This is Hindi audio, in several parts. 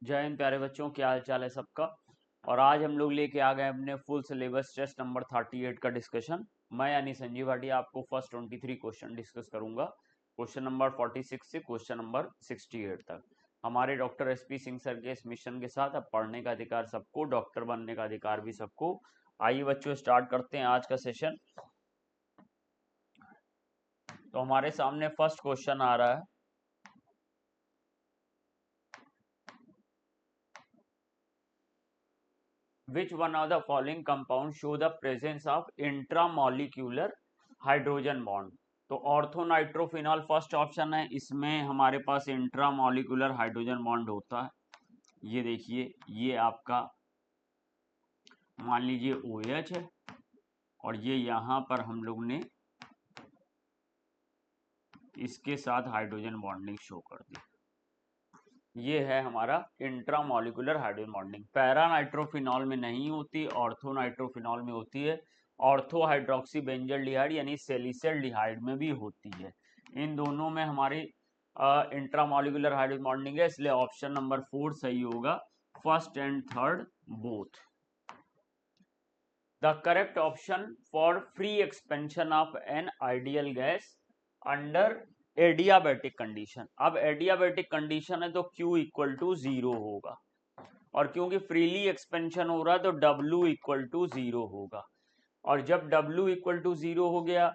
जय हिंद प्यारे बच्चों, क्या हाल चाल है सबका। और आज हम लोग लेके आ गए अपने फुल सिलेबस टेस्ट नंबर 38 का डिस्कशन। मैं यानी संजीव भाटिया आपको फर्स्ट 23 क्वेश्चन डिस्कस करूंगा। क्वेश्चन नंबर 46 से क्वेश्चन नंबर 68 तक। हमारे डॉक्टर SP सिंह सर के इस मिशन के साथ अब पढ़ने का अधिकार सबको, डॉक्टर बनने का अधिकार भी सबको। आइए बच्चों, स्टार्ट करते हैं आज का सेशन। तो हमारे सामने फर्स्ट क्वेश्चन आ रहा है, which one of the following compounds show the presence of intramolecular hydrogen bond। तो ऑर्थोनाइट्रोफिनॉल फर्स्ट ऑप्शन है, इसमें हमारे पास इंट्रामोलिकुलर हाइड्रोजन बॉन्ड होता है। ये देखिए, ये आपका मान लीजिए OH है और ये यहाँ पर हम लोग ने इसके साथ हाइड्रोजन बॉन्डिंग शो कर दी। ये है हमारा intramolecular hydrogen bonding. Para nitrophenol में नहीं होती, ऑर्थो नाइट्रोफिनॉल में होती है। ऑर्थो हाइड्रोक्सी बेंजल्डिहाइड यानी सेलिसल्डिहाइड में भी होती है। इन दोनों में हमारी इंट्रामोलिकुलर हाइड्रोजन बॉन्डिंग है, इसलिए ऑप्शन नंबर 4 सही होगा, first and third both. The correct option for free expansion of an ideal gas under adiabatic condition. अब एडियाबेटिक कंडीशन है तो Q इक्वल टू 0 होगा, और क्योंकि फ्रीली एक्सपेंशन हो रहा है तो W इक्वल टू 0 होगा। और जब W इक्वल टू 0 हो गया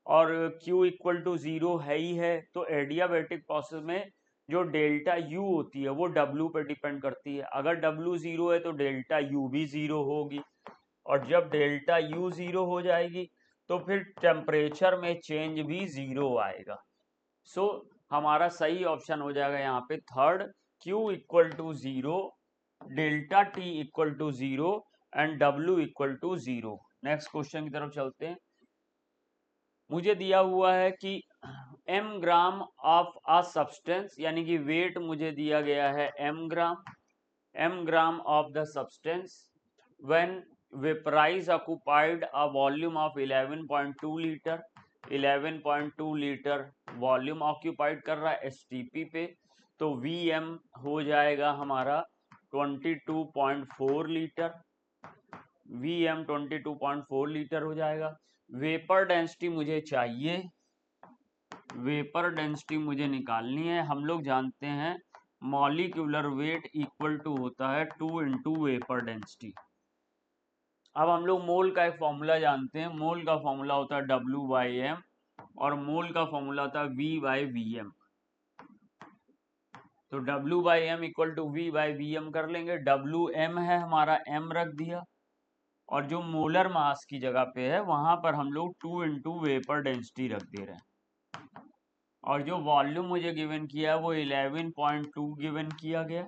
और Q इक्वल टू 0 है ही है, तो एडियाबेटिक प्रोसेस में जो डेल्टा U होती है वो W पे डिपेंड करती है। अगर W 0 है तो डेल्टा U भी 0 होगी, और जब डेल्टा U 0 हो जाएगी तो फिर टेम्परेचर में चेंज भी 0 आएगा। सो हमारा सही ऑप्शन हो जाएगा यहाँ पे third, Q equal to 0, delta T equal to 0 and W equal to 0। Next question की तरफ चलते हैं। मुझे दिया हुआ है कि m gram of a substance, यानी कि वेट मुझे दिया गया है m gram of the substance when vaporise occupied a volume of 11.2 litre. 11.2 litre volume occupied कर रहा है STP पे, तो Vm हो जाएगा हमारा 22.4 लीटर। Vm 22.4 लीटर हो जाएगा। वेपर डेंसिटी मुझे चाहिए, वेपर डेंसिटी मुझे निकालनी है। हम लोग जानते हैं मॉलिक्यूलर वेट इक्वल टू होता है 2 इंटू वेपर डेंसिटी। अब हम लोग मोल का एक फॉर्मूला जानते हैं, मोल का फॉर्मूला होता है W/m और मोल का फॉर्मूला होता है V/Vm। तो W/m इक्वल टू V/Vm कर लेंगे। Wm है हमारा, m रख दिया, और जो मोलर मास की जगह पे है वहां पर हम लोग 2 इंटू वेपर डेंसिटी रख दे रहे हैं। और जो वॉल्यूम मुझे गिवन किया है वो 11.2 गिवन किया गया,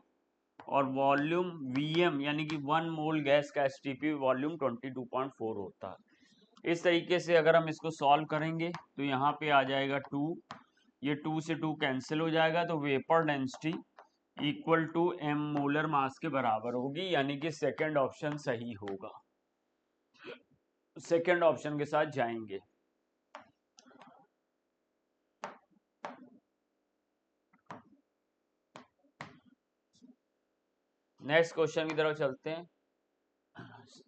और वॉल्यूम Vm यानी कि 1 मोल गैस का STP वॉल्यूम 22.4 होता है। इस तरीके से अगर हम इसको सॉल्व करेंगे तो यहाँ पे आ जाएगा 2, ये 2 से 2 कैंसिल हो जाएगा, तो vapour density equal to m molar mass के बराबर होगी, यानी कि सेकेंड ऑप्शन सही होगा। सेकेंड ऑप्शन के साथ जाएंगे। नेक्स्ट क्वेश्चन की तरफ चलते हैं।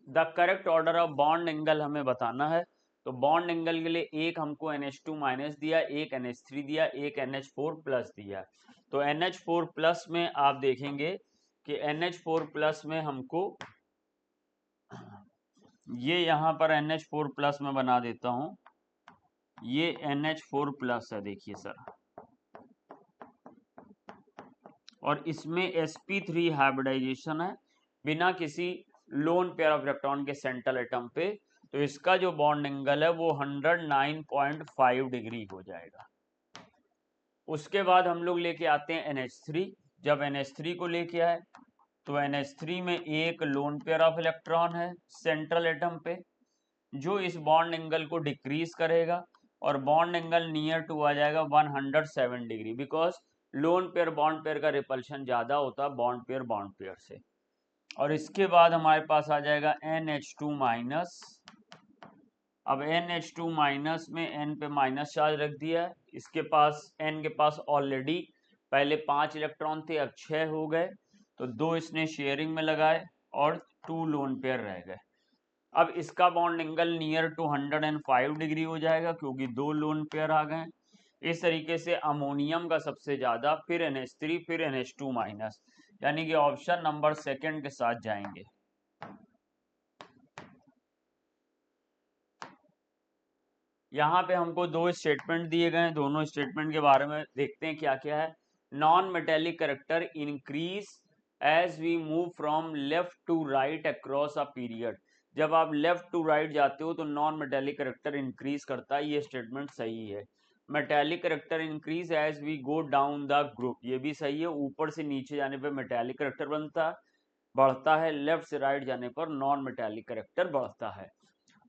The correct order of bond angle हमें बताना है। तो बॉन्ड एंगल के लिए एक हमको NH2 माइनस दिया, एक NH3 दिया, एक NH4 प्लस दिया। तो NH4 प्लस में आप देखेंगे कि NH4 प्लस में हमको ये यहाँ पर NH4 प्लस में बना देता हूं, ये NH4 प्लस है, देखिए सर, और इसमें sp3 हाइब्रिडाइजेशन है बिना किसी लोन पेयर ऑफ इलेक्ट्रॉन के सेंट्रल एटम पे। तो इसका जो बॉन्ड एंगल है वो 109.5 डिग्री हो जाएगा। उसके बाद हम लोग लेके आते हैं NH3। जब NH3 को लेके आए तो NH3 में एक लोन पेयर ऑफ इलेक्ट्रॉन है सेंट्रल एटम पे, जो इस बॉन्ड एंगल को डिक्रीज करेगा और बॉन्ड एंगल नियर टू आ जाएगा 107 degree, because lone pair bond pair का रिपल्शन ज्यादा होता है बॉन्ड पेयर से। और इसके बाद हमारे पास आ जाएगा NH2 माइनस। अब NH2 माइनस में N पे माइनस चार्ज रख दिया है, इसके पास N के पास ऑलरेडी पहले 5 इलेक्ट्रॉन थे, अब 6 हो गए, तो 2 इसने शेयरिंग में लगाए और 2 लोन पेयर रह गए। अब इसका bond angle near to 105 degree हो जाएगा क्योंकि 2 लोन पेयर आ गए। इस तरीके से अमोनियम का सबसे ज्यादा, फिर NH3, फिर NH2 माइनस, यानी कि ऑप्शन नंबर सेकंड के साथ जाएंगे। यहाँ पे हमको 2 स्टेटमेंट दिए गए हैं, दोनों स्टेटमेंट के बारे में देखते हैं क्या क्या है। Non metallic character increase as we move from left to right across a period. जब आप लेफ्ट टू राइट जाते हो तो नॉन मेटेलिक कैरेक्टर इंक्रीज करता है, ये स्टेटमेंट सही है। Metallic character increase as we go down the group, ये भी सही है। ऊपर से नीचे जाने पर मेटेलिक कैरेक्टर बढ़ता है, लेफ्ट से राइट जाने पर नॉन मेटेलिक कैरेक्टर बढ़ता है।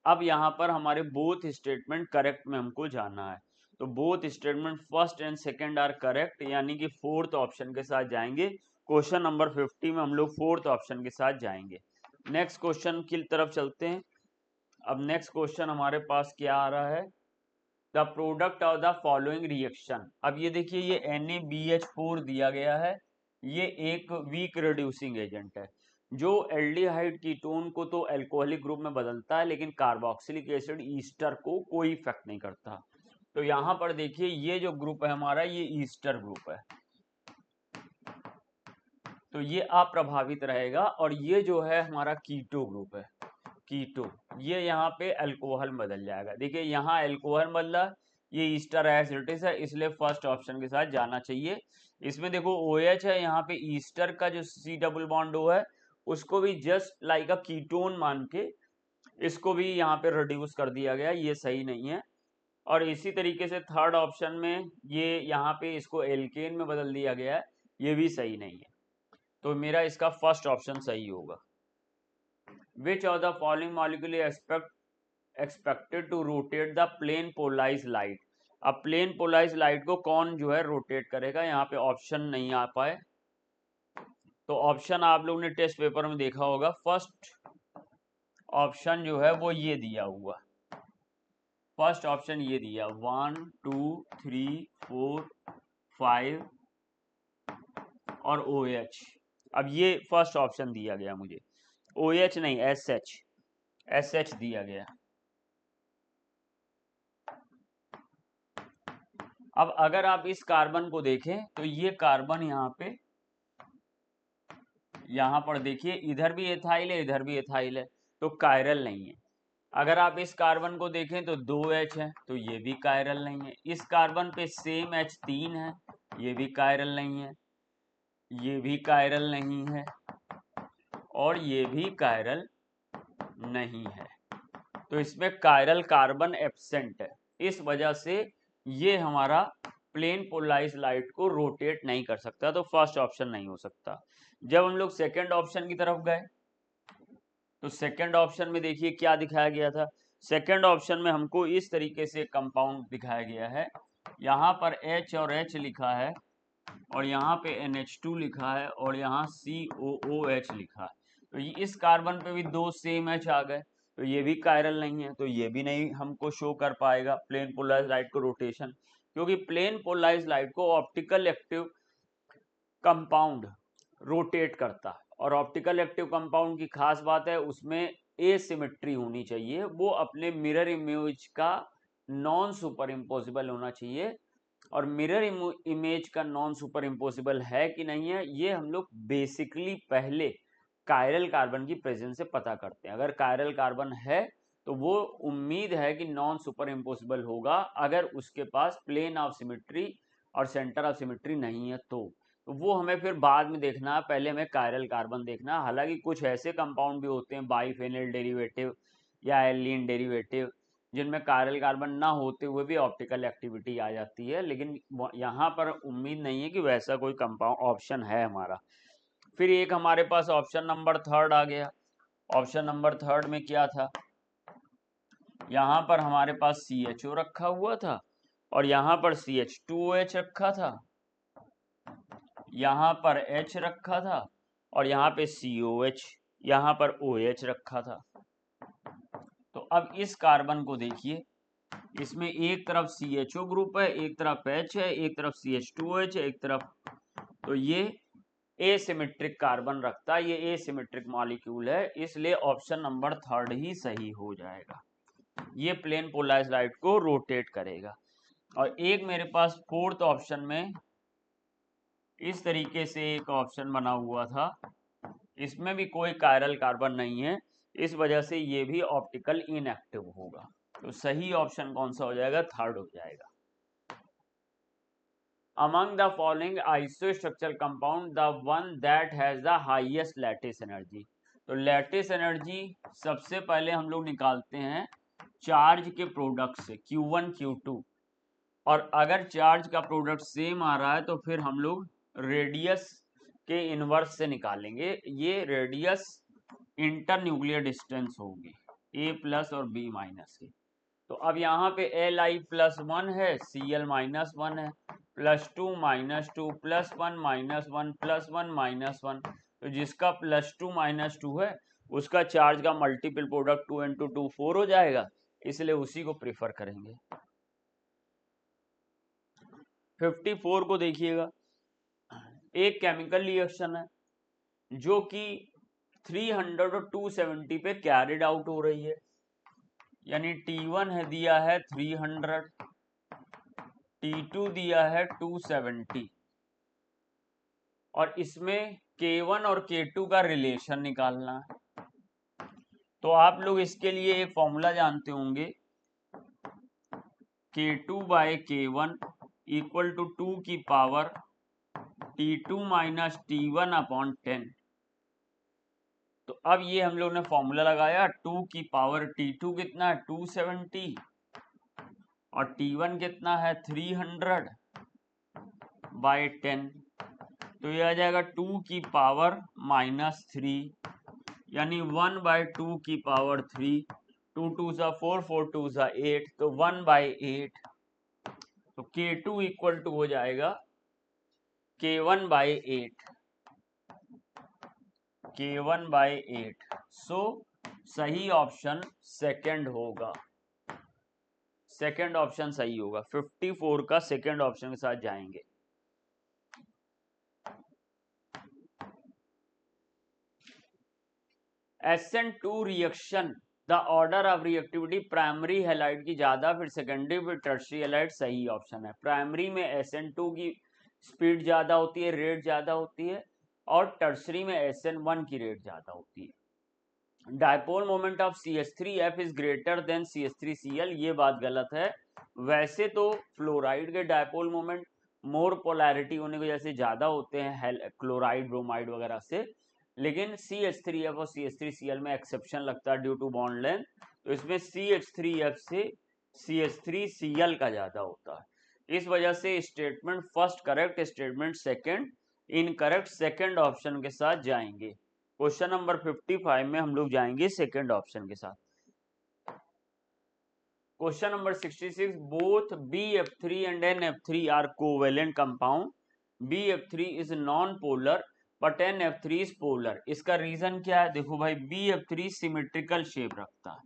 अब यहाँ पर हमारे बोथ स्टेटमेंट करेक्ट में हमको जाना है, तो both statement first and second are correct, यानी कि फोर्थ ऑप्शन के साथ जाएंगे। क्वेश्चन नंबर 50 में हम लोग फोर्थ ऑप्शन के साथ जाएंगे। नेक्स्ट क्वेश्चन की तरफ चलते हैं। अब नेक्स्ट क्वेश्चन हमारे पास क्या आ रहा है, the product of the following reaction. अब ये देखिए, ये NaBH4 दिया गया है, ये एक वीक रिड्यूसिंग एजेंट है जो एल्डिहाइड कीटोन को तो अल्कोहलिक ग्रुप में बदलता है, लेकिन कार्बोक्सिलिक एसिड ईस्टर को कोई इफेक्ट नहीं करता। तो यहाँ पर देखिए, ये जो ग्रुप है हमारा, ये ईस्टर ग्रुप है, तो ये अप्रभावित रहेगा। और ये जो है हमारा कीटो ग्रुप है, कीटो, ये यहाँ पे अल्कोहल बदल जाएगा। देखिए यहाँ अल्कोहल बदला, ये ईस्टर एसिडिस है, इसलिए फर्स्ट ऑप्शन के साथ जाना चाहिए। इसमें देखो OH है, यहाँ पे ईस्टर का जो C डबल बॉन्ड O है उसको भी जस्ट लाइक अ कीटोन मान के इसको भी यहाँ पे रिड्यूस कर दिया गया, ये सही नहीं है। और इसी तरीके से थर्ड ऑप्शन में ये यहाँ पे इसको एल्केन में बदल दिया गया है, ये भी सही नहीं है। तो मेरा इसका फर्स्ट ऑप्शन सही होगा। Which of the following molecule is expected to rotate the plane polarized light? अब प्लेन पोलराइज लाइट को कौन जो है रोटेट करेगा, यहाँ पे ऑप्शन नहीं आ पाए, तो ऑप्शन आप लोग ने टेस्ट पेपर में देखा होगा। फर्स्ट ऑप्शन जो है वो ये दिया हुआ, फर्स्ट ऑप्शन ये दिया 1 2 3 4 5 और OH। अब ये फर्स्ट ऑप्शन दिया गया मुझे, OH नहीं SH दिया गया। अब अगर आप इस कार्बन को देखें तो ये कार्बन यहाँ पर देखिए, इधर भी एथाइल है, इधर भी एथाइल है, तो कायरल नहीं है। अगर आप इस कार्बन को देखें तो 2H है, तो ये भी कायरल नहीं है। इस कार्बन पे सेम H3 है, ये भी कायरल नहीं है, ये भी कायरल नहीं है, और ये भी कायरल नहीं है। तो इसमें कायरल कार्बन एब्सेंट है, इस वजह से ये हमारा प्लेन पोलराइज लाइट को रोटेट नहीं कर सकता, तो फर्स्ट ऑप्शन नहीं हो सकता। जब हम लोग सेकंड ऑप्शन की तरफ गए तो सेकंड ऑप्शन में देखिए क्या दिखाया गया था। सेकंड ऑप्शन में हमको इस तरीके से कंपाउंड दिखाया गया है, यहाँ पर H और H लिखा है, और यहाँ पे NH2 लिखा है, और यहाँ COOH लिखा है। तो इस कार्बन पे भी 2 सेम H आ गए, तो ये भी कायरल नहीं है, तो ये भी नहीं हमको शो कर पाएगा प्लेन पोलराइज लाइट को रोटेशन, क्योंकि प्लेन पोलराइज लाइट को ऑप्टिकल एक्टिव कंपाउंड रोटेट करता है। और ऑप्टिकल एक्टिव कंपाउंड की खास बात है, उसमें एसिमेट्री होनी चाहिए, वो अपने मिरर इमेज का नॉन सुपर इम्पोजिबल होना चाहिए। और मिरर इमेज का नॉन सुपर इम्पोसिबल है कि नहीं है, ये हम लोग बेसिकली पहले कायरल कार्बन की प्रेजेंस से पता करते हैं। अगर कायरल कार्बन है तो वो उम्मीद है कि नॉन सुपर इम्पोसिबल होगा, अगर उसके पास प्लेन ऑफ सिमेट्री और सेंटर ऑफ सिमेट्री नहीं है तो वो हमें फिर बाद में देखना है, पहले हमें कायरल कार्बन देखना है। हालांकि कुछ ऐसे कंपाउंड भी होते हैं, बाइफेनिल डेरिवेटिव या एल्लीन डेरिवेटिव, जिनमें कायरल कार्बन ना होते हुए भी ऑप्टिकल एक्टिविटी आ जाती है, लेकिन यहाँ पर उम्मीद नहीं है कि वैसा कोई कंपाउंड ऑप्शन है हमारा। फिर एक हमारे पास ऑप्शन नंबर थर्ड आ गया। ऑप्शन नंबर थर्ड में क्या था, यहाँ पर हमारे पास CHO रखा हुआ था, और यहाँ पर CH2OH रखा था, यहाँ पर H रखा था, और यहाँ पे COH, यहाँ पर OH रखा था। तो अब इस कार्बन को देखिए, इसमें एक तरफ CHO ग्रुप है, एक तरफ H है, एक तरफ CH2OH है, एक तरफ, तो ये एसिमेट्रिक कार्बन रखता है, ये एसिमेट्रिक मॉलिक्यूल है, इसलिए ऑप्शन नंबर 3 ही सही हो जाएगा। ये प्लेन पोलराइज्ड लाइट को रोटेट करेगा। और एक मेरे पास 4th ऑप्शन में इस तरीके से एक ऑप्शन बना हुआ था, इसमें भी कोई कायरल कार्बन नहीं है, इस वजह से ये भी ऑप्टिकल इनएक्टिव होगा। तो सही ऑप्शन कौन सा हो जाएगा? 3rd हो जाएगा। Among the following isostructural compound, the one that has the highest lattice energy. तो लैटिस एनर्जी सबसे पहले हम लोग निकालते हैं चार्ज के प्रोडक्ट से, Q1 Q2, और अगर चार्ज का प्रोडक्ट सेम आ रहा है तो फिर हम लोग रेडियस के इनवर्स से निकालेंगे। ये रेडियस इंटर न्यूक्लियर डिस्टेंस होगी A+ और B- की। तो अब यहाँ पे Li+1 है, Cl-1 है, +2 -2 +1 -1 +1 -1, तो जिसका +2 -2 है उसका चार्ज का मल्टीपल प्रोडक्ट 2 × 2 4 हो जाएगा, इसलिए उसी को प्रेफर करेंगे। 54 को देखिएगा, एक केमिकल रिएक्शन है जो कि 300 और 270 पे कैरिड आउट हो रही है, यानी T1 है दिया है 300, T2 दिया है 270, और इसमें K1 और K2 का रिलेशन निकालना है। तो आप लोग इसके लिए एक फॉर्मूला जानते होंगे, K2/K1 = 2 की पावर T2 - T1/10। तो अब ये हम लोग ने फॉर्मूला लगाया, 2 की पावर T2 कितना है 270 और T1 कितना है 300/10, तो ये आ जाएगा 2 की पावर -3, यानी 1/2 की पावर 3, 2 2 4 4 2 8, तो 1/8। तो K2 = हो जाएगा K1/8, K1/8। सो सही ऑप्शन सेकंड होगा, सेकंड ऑप्शन सही होगा। 54 का सेकंड ऑप्शन के साथ जाएंगे। SN2 reaction, the order of reactivity primary halide की ज्यादा, फिर सेकेंडरी, फिर टर्शियरी हैलाइड, सही ऑप्शन है। प्राइमरी में SN2 की स्पीड ज्यादा होती है, रेट ज्यादा होती है, और टर्शियरी में SN1 की रेट ज्यादा होती है। Dipole moment of CH3F is greater than CH3Cl, ये बात गलत है। वैसे तो फ्लोराइड के डायपोल मोमेंट मोर पोलैरिटी होने की वजह से ज्यादा होते हैं क्लोराइड ब्रोमाइड वगैरह से, लेकिन CH3F और CH3Cl में एक्सेप्शन लगता है ड्यू टू बॉन्ड लेंथ, तो इसमें CH3F से CH3Cl का ज्यादा होता है। इस वजह से statement first correct, statement second incorrect, second option के साथ जाएंगे। क्वेश्चन नंबर 55 में हम लोग जाएंगे सेकंड ऑप्शन के साथ। Question number 66, both BF3 and NF3 are covalent compound, BF3 is non polar but NF3 is polar. इसका रीजन क्या है? देखो भाई, BF3 सिमेट्रिकल शेप रखता है,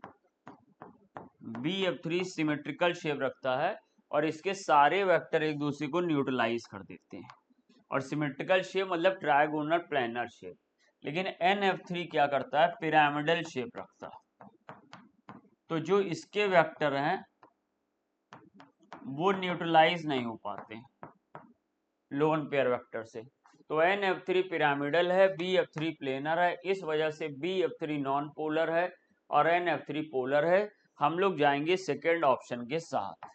BF3 सिमेट्रिकल शेप रखता है और इसके सारे वेक्टर एक दूसरे को न्यूट्रलाइज कर देते हैं, और सिमेट्रिकल शेप मतलब ट्रायगोनल प्लेनर शेप। लेकिन NF3 क्या करता है? पिरामिडल शेप रखता है, तो जो इसके वेक्टर हैं वो न्यूट्रलाइज नहीं हो पाते लोन पेयर वेक्टर से। तो NF3 पिरामिडल है, BF3 प्लेनर है, इस वजह से BF3 नॉन पोलर है और NF3 पोलर है। हम लोग जाएंगे सेकेंड ऑप्शन के साथ।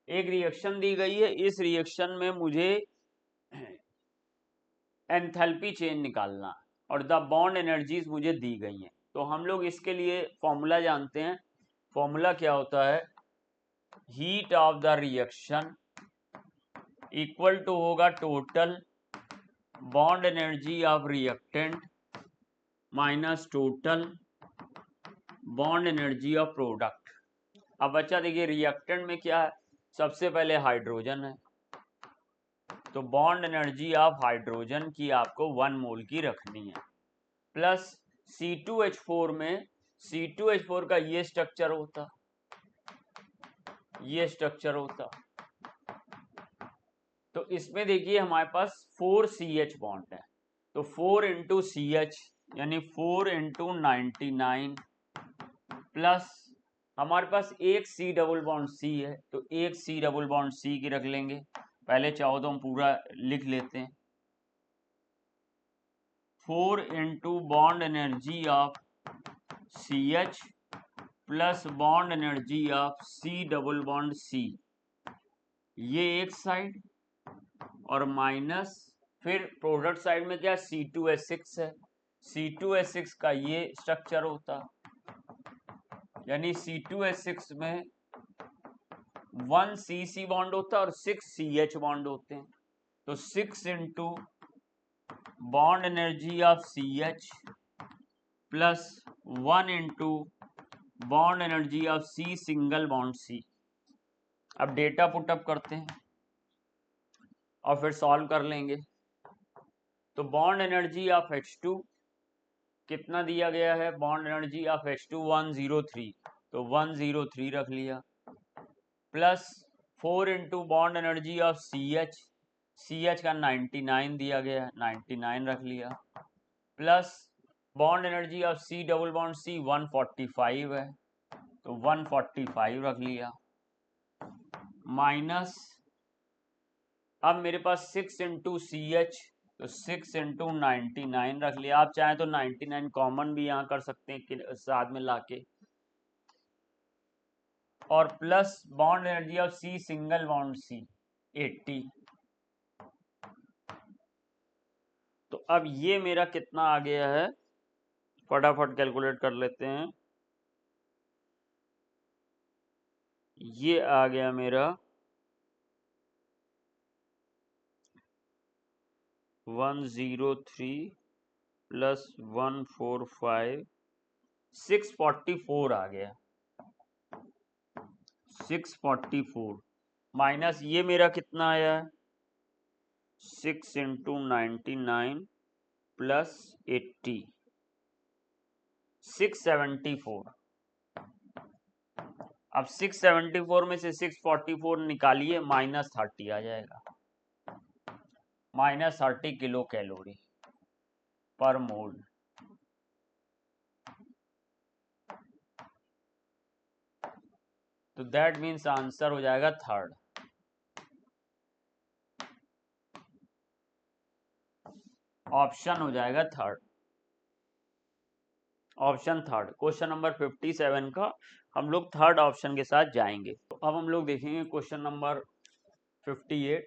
एक रिएक्शन दी गई है, इस रिएक्शन में मुझे एंथैल्पी चेंज निकालना और द बॉन्ड एनर्जीज मुझे दी गई हैं। तो हम लोग इसके लिए फॉर्मूला जानते हैं। फॉर्मूला क्या होता है? Heat of the reaction equal to होगा total bond energy of reactant minus total bond energy of product. अब बच्चा देखिए, रिएक्टेंट में क्या है? सबसे पहले हाइड्रोजन है, तो बॉन्ड एनर्जी ऑफ हाइड्रोजन की आपको 1 मोल की रखनी है, प्लस C2H4 में C2H4 का ये स्ट्रक्चर होता, ये स्ट्रक्चर होता, तो इसमें देखिए हमारे पास 4CH बॉन्ड है, तो 4 इंटू सी एच यानी 4 इंटू 99 प्लस हमारे पास एक सी डबल बॉन्ड सी है, तो एक सी डबल बॉन्ड सी की रख लेंगे। पहले चाहो तो हम पूरा लिख लेते हैं। 4 into bond energy of C H plus bond energy of C double bond C, ये एक साइड, और माइनस फिर प्रोडक्ट साइड में क्या C2H6 है, C2H6 का ये स्ट्रक्चर होता, यानी C2H6 में 1 CC बॉन्ड होता है और 6 CH बॉन्ड होते हैं, तो 6 into bond energy of CH plus 1 into bond energy of C single bond C। अब डेटा पुटअप करते हैं और फिर सॉल्व कर लेंगे। तो बॉन्ड एनर्जी ऑफ H2 कितना दिया गया है, बॉन्ड एनर्जी ऑफ H2 103, तो 103 रख लिया, plus 4 into bond energy of CH का 99 दिया गया है, 99 रख लिया, plus bond energy of C double bond C 145 है, तो 145 रख लिया, माइनस अब मेरे पास 6 इंटू CH, तो 6 इंटू 99 रख लिया। आप चाहें तो 99 कॉमन भी यहाँ कर सकते हैं साथ में लाके, और plus bond energy of C single bond C 80। तो अब ये मेरा कितना आ गया है, फटाफट कैलकुलेट कर लेते हैं। ये आ गया मेरा 103 प्लस 145, 644 आ गया, 644 माइनस ये मेरा कितना आया है, 6 इंटू 99 प्लस 80, 674। अब 674 में से 644 निकालिए, माइनस 30 आ जाएगा, माइनस 30 किलो कैलोरी पर मोल। तो दैट मीन्स आंसर हो जाएगा थर्ड, ऑप्शन हो जाएगा third, option third. Question number 57 का हम लोग थर्ड ऑप्शन के साथ जाएंगे। तो अब हम लोग देखेंगे क्वेश्चन नंबर 58।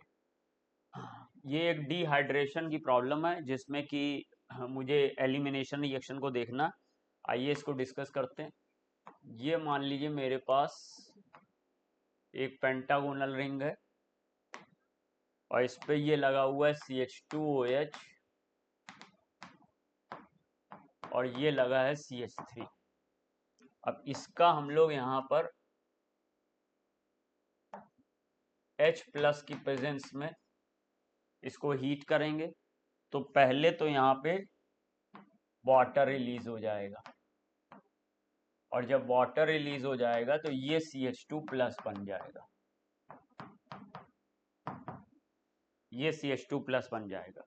ये एक डिहाइड्रेशन की प्रॉब्लम है जिसमें कि मुझे एलिमिनेशन रिएक्शन को देखना। आइए इसको डिस्कस करते हैं। ये मान लीजिए मेरे पास एक पेंटागोनल रिंग है और इस पे ये लगा हुआ है CH2OH और ये लगा है CH3। अब इसका हम लोग यहाँ पर H प्लस की प्रेजेंस में इसको हीट करेंगे, तो पहले तो यहाँ पे वाटर रिलीज हो जाएगा, और जब वाटर रिलीज हो जाएगा तो ये CH2 प्लस बन जाएगा, ये CH2 प्लस बन जाएगा।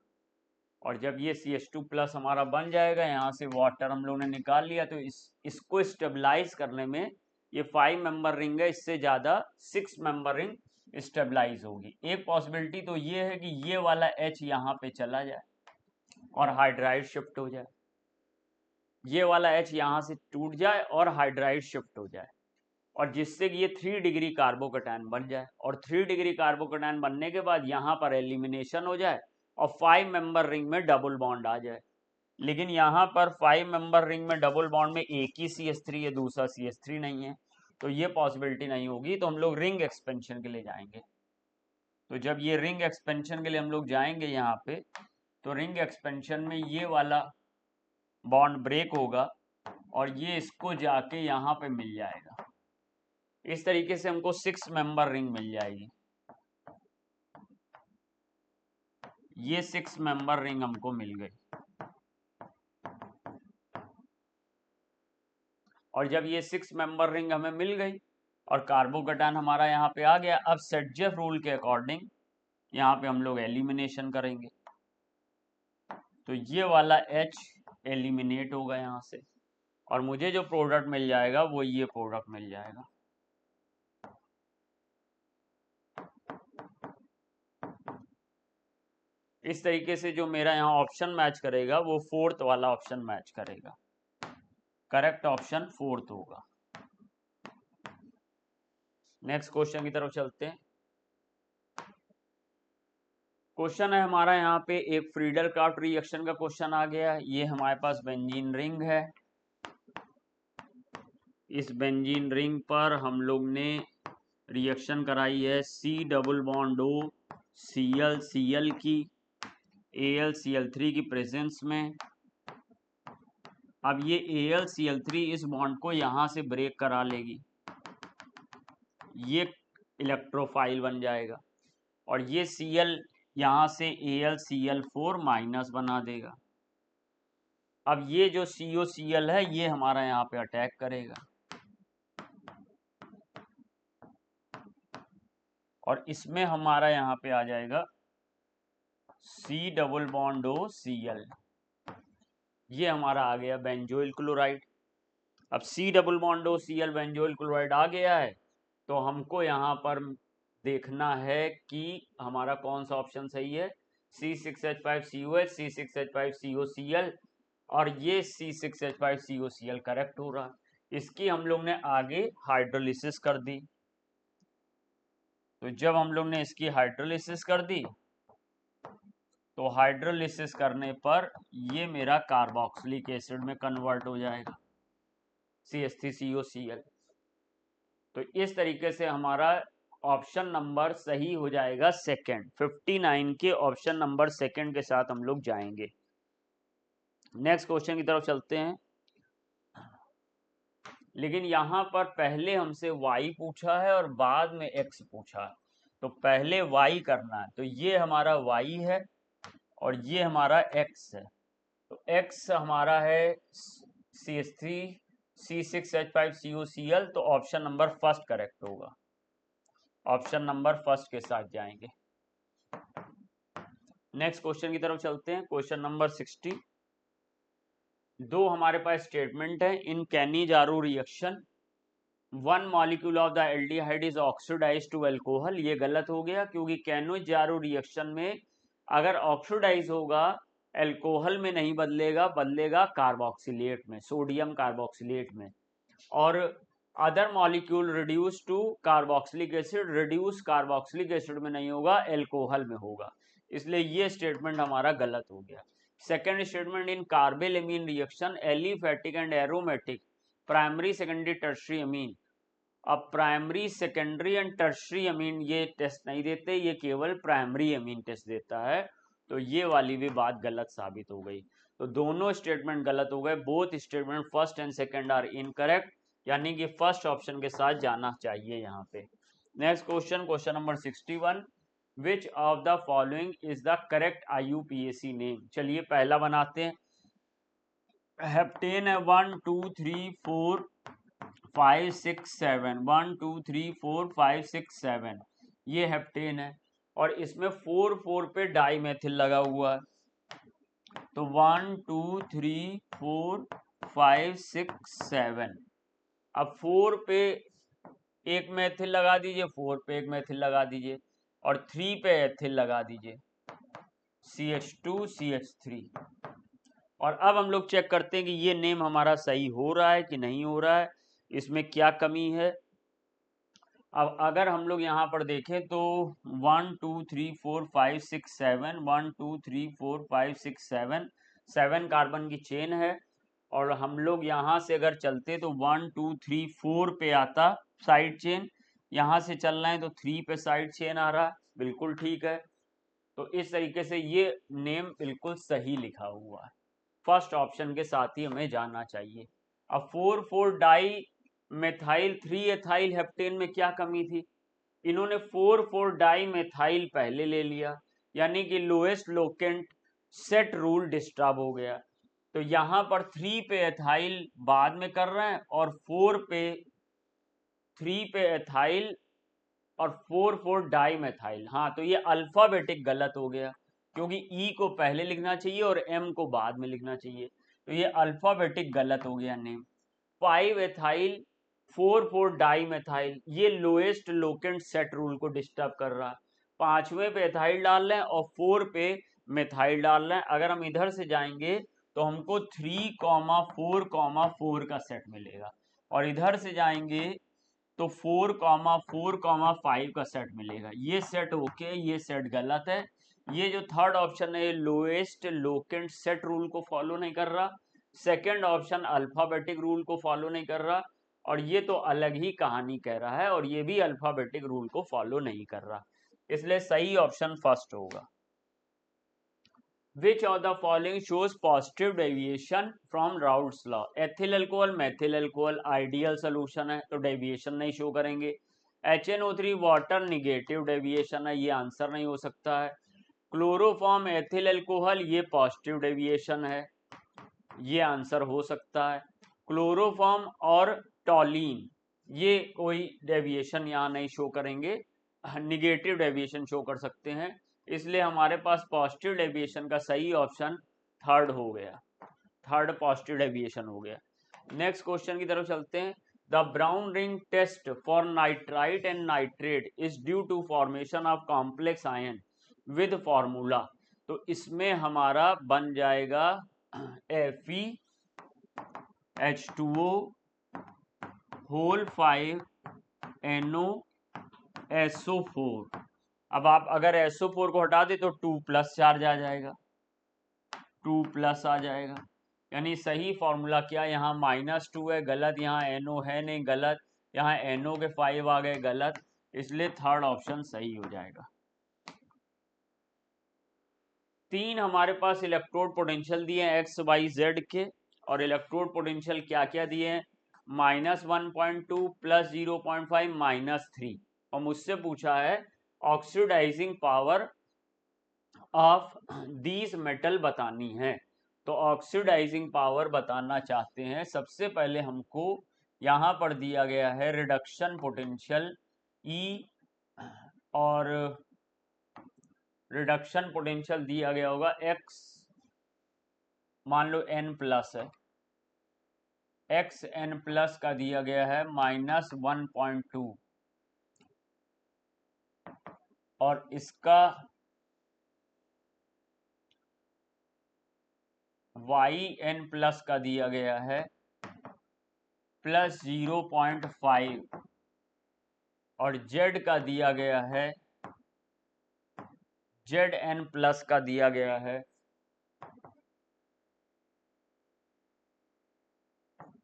और जब ये CH2 प्लस हमारा बन जाएगा, यहाँ से वाटर हम लोगों ने निकाल लिया, तो इसको स्टेबलाइज करने में ये 5 मेंबर रिंग है, इससे ज़्यादा 6 मेंबर रिंग स्टेबलाइज होगी। एक पॉसिबिलिटी तो ये है कि ये वाला H यहाँ पे चला जाए और हाइड्राइड शिफ्ट हो जाए, ये वाला H यहाँ से टूट जाए और हाइड्राइड शिफ्ट हो जाए, और जिससे कि ये 3 डिग्री कार्बोकैटायन बन जाए, और 3 डिग्री कार्बोकैटायन बनने के बाद यहाँ पर एलिमिनेशन हो जाए और 5 मेंबर रिंग में डबल बॉन्ड आ जाए। लेकिन यहाँ पर 5 मेंबर रिंग में डबल बॉन्ड में एक ही CH3 है, दूसरा CH3 नहीं है, तो ये पॉसिबिलिटी नहीं होगी। तो हम लोग रिंग एक्सपेंशन के लिए जाएंगे। तो जब ये रिंग एक्सपेंशन के लिए हम लोग जाएंगे यहाँ पे, तो रिंग एक्सपेंशन में ये वाला बॉन्ड ब्रेक होगा और ये इसको जाके यहाँ पे मिल जाएगा। इस तरीके से हमको 6 मेंबर रिंग मिल जाएगी। ये 6 मेंबर रिंग हमको मिल गई, और जब ये 6 मेंबर रिंग हमें मिल गई और कार्बोकैटायन हमारा यहाँ पे आ गया, अब सेटजेफ रूल के अकॉर्डिंग यहाँ पे हम लोग एलिमिनेशन करेंगे, तो ये वाला H एलिमिनेट होगा यहाँ से, और मुझे जो प्रोडक्ट मिल जाएगा वो ये प्रोडक्ट मिल जाएगा। इस तरीके से जो मेरा यहाँ ऑप्शन मैच करेगा वो फोर्थ वाला ऑप्शन मैच करेगा, करेक्ट ऑप्शन फोर्थ होगा। नेक्स्ट क्वेश्चन की तरफ चलते हैं। क्वेश्चन है हमारा यहाँ पे एक फ्रीडल क्राफ्ट रिएक्शन का क्वेश्चन आ गया है। ये हमारे पास बेंजीन रिंग है, इस बेंजीन रिंग पर हम लोग ने रिएक्शन कराई है C double bond O Cl की AlCl3 की प्रेजेंस में। अब ये AlCl3 इस बॉन्ड को यहां से ब्रेक करा लेगी, ये इलेक्ट्रोफाइल बन जाएगा, और ये Cl यहां से AlCl4 माइनस बना देगा। अब ये जो COCl है ये हमारा यहाँ पे अटैक करेगा, और इसमें हमारा यहाँ पे आ जाएगा C double bond O Cl, ये हमारा आ गया बेंजोइल क्लोराइड। अब C double bond O Cl benzoyl chloride आ गया है, तो हमको यहाँ पर देखना है कि हमारा कौन सा ऑप्शन सही है। C6H5COH C6H5COCl, और ये C6H5COCl करेक्ट हो रहा है। इसकी हम लोग ने आगे हाइड्रोलिसिस कर दी, तो जब हम लोग ने इसकी हाइड्रोलिसिस कर दी तो हाइड्रोलिसिस करने पर ये मेरा कार्बोक्सिलिक एसिड में कन्वर्ट हो जाएगा CH3COCl। तो इस तरीके से हमारा ऑप्शन नंबर सही हो जाएगा सेकंड, 59 के ऑप्शन नंबर सेकंड के साथ हम लोग जाएंगे। नेक्स्ट क्वेश्चन की तरफ चलते हैं। लेकिन यहाँ पर पहले हमसे y पूछा है और बाद में x पूछा है, तो पहले y करना है। तो ये हमारा y है और ये हमारा x है, तो x हमारा है CH3 C6H5COCl, तो ऑप्शन नंबर फर्स्ट करेक्ट होगा, ऑप्शन नंबर फर्स्ट के साथ जाएंगे। नेक्स्ट क्वेश्चन की तरफ चलते हैं। Question number 60। दो हमारे पास स्टेटमेंट है। In Cannizzaro reaction 1 molecule of the aldehyde is oxidise to alcohol. ये गलत हो गया, क्योंकि कैनिजारो रिएक्शन में अगर ऑक्सीडाइज होगा अल्कोहल में नहीं बदलेगा, बदलेगा कार्बोक्सिलेट में, सोडियम कार्बोक्सिलेट में। और other molecule reduce to carboxylic acid, reduce carboxylic acid में नहीं होगा, अल्कोहल में होगा। इसलिए ये स्टेटमेंट हमारा गलत हो गया। Second statement, in carbylamine reaction aliphatic and aromatic primary secondary tertiary amine. अब primary secondary and tertiary amine ये टेस्ट नहीं देते, ये केवल प्राइमरी अमीन टेस्ट देता है, तो ये वाली भी बात गलत साबित हो गई। तो दोनों स्टेटमेंट गलत हो गए, both statement first and second are incorrect, यानी कि फर्स्ट ऑप्शन के साथ जाना चाहिए यहाँ पे। Next question, question number 61। Which of the following is the correct IUPAC name. चलिए पहला बनाते हैं। हेप्टेन है 1 2 3 4 5 6 7, 1 2 3 4 5 6 7, ये हेप्टेन है, और इसमें 4 4 पे डाई मेथिल लगा हुआ है, तो 1 2 3 4 5 6 7। अब 4 पे एक मेथिल लगा दीजिए, 4 पे एक मेथिल लगा दीजिए, और 3 पे एथिल लगा दीजिए, CH2 CH3। और अब हम लोग चेक करते हैं कि ये नेम हमारा सही हो रहा है कि नहीं हो रहा है, इसमें क्या कमी है। अब अगर हम लोग यहाँ पर देखें तो 1 2 3 4 5 6 7, 1 2 3 4 5 6 7, 7 कार्बन की चेन है, और हम लोग यहाँ से अगर चलते तो 1 2 3 4 पे आता साइड चेन, यहाँ से चल रहे हैं तो 3 पे साइड चेन आ रहा, बिल्कुल ठीक है। तो इस तरीके से ये नेम बिल्कुल सही लिखा हुआ है, फर्स्ट ऑप्शन के साथ ही हमें जाना चाहिए। अब 4 4 डाई मेथाइल 3 एथाइल हेप्टेन में क्या कमी थी, इन्होंने 4 4 डाई मेथाइल पहले ले लिया, यानी कि lowest locant set rule disturb हो गया। तो यहाँ पर 3 पे एथाइल बाद में कर रहे हैं, और 3 पे एथाइल और 4,4 डाई मेथाइल। हाँ, तो ये अल्फाबेटिक गलत हो गया, क्योंकि ई को पहले लिखना चाहिए और एम को बाद में लिखना चाहिए, तो ये अल्फाबेटिक गलत हो गया नेम। 5 एथाइल 4,4 डाई मेथाइल, ये लोएस्ट लोकेंट सेट रूल को डिस्टर्ब कर रहा है। 5वें पे एथाइल डाल रहे हैं और 4 पे मेथाइल डाल रहे हैं। अगर हम इधर से जाएंगे तो हमको 3,4,4 का सेट मिलेगा, और इधर से जाएंगे तो 4,4,5 का सेट मिलेगा। ये सेट ओके, ये सेट गलत है। ये जो थर्ड ऑप्शन है, लोएस्ट लोकेंट सेट रूल को फॉलो नहीं कर रहा। सेकेंड ऑप्शन अल्फाबेटिक रूल को फॉलो नहीं कर रहा, और ये तो अलग ही कहानी कह रहा है, और ये भी अल्फाबेटिक रूल को फॉलो नहीं कर रहा, इसलिए सही ऑप्शन फर्स्ट होगा। Which of the following shows positive deviation from Raoult's law? Ethyl alcohol, methyl alcohol ideal solution है, तो डेविएशन नहीं शो करेंगे। HNO3 वाटर निगेटिव डेविएशन है, ये आंसर नहीं हो सकता है। क्लोरोफॉर्म एथिल अल्कोहल, ये पॉजिटिव डेविएशन है, ये आंसर हो सकता है। क्लोरोफॉर्म और टॉलिन, ये कोई डेविएशन यहाँ नहीं शो करेंगे, निगेटिव डेविएशन शो कर सकते हैं, इसलिए हमारे पास पॉजिटिव डेविएशन का सही ऑप्शन थर्ड हो गया, थर्ड पॉजिटिव डेविएशन हो गया। नेक्स्ट क्वेश्चन की तरफ चलते हैं। The brown ring test for nitrite and nitrate is due to formation of complex ion with formula, तो इसमें हमारा बन जाएगा FeH2O होल 5NoSO4। अब आप अगर SO4 को हटा दे तो 2+ चार्ज आ जाएगा, 2+ आ जाएगा, यानी सही फॉर्मूला क्या, यहाँ -2 है गलत, यहाँ NO है नहीं गलत, यहाँ NO के 5 आ गए गलत, इसलिए थर्ड ऑप्शन सही हो जाएगा। 3 हमारे पास इलेक्ट्रोड पोटेंशियल दिए हैं एक्स वाई जेड के, और इलेक्ट्रोड पोटेंशियल क्या क्या दिए हैं, -1.2 +0.5 -3, और मुझसे पूछा है oxidising power of these metal बतानी है। तो ऑक्सीडाइजिंग पावर बताना चाहते हैं, सबसे पहले हमको यहाँ पर दिया गया है रिडक्शन पोटेंशियल E, और रिडक्शन पोटेंशियल दिया गया होगा x, मान लो n+ है, xn+ का दिया गया है -1.2, और इसका yn+ का दिया गया है +0.5, और z का दिया गया है zn+ का दिया गया है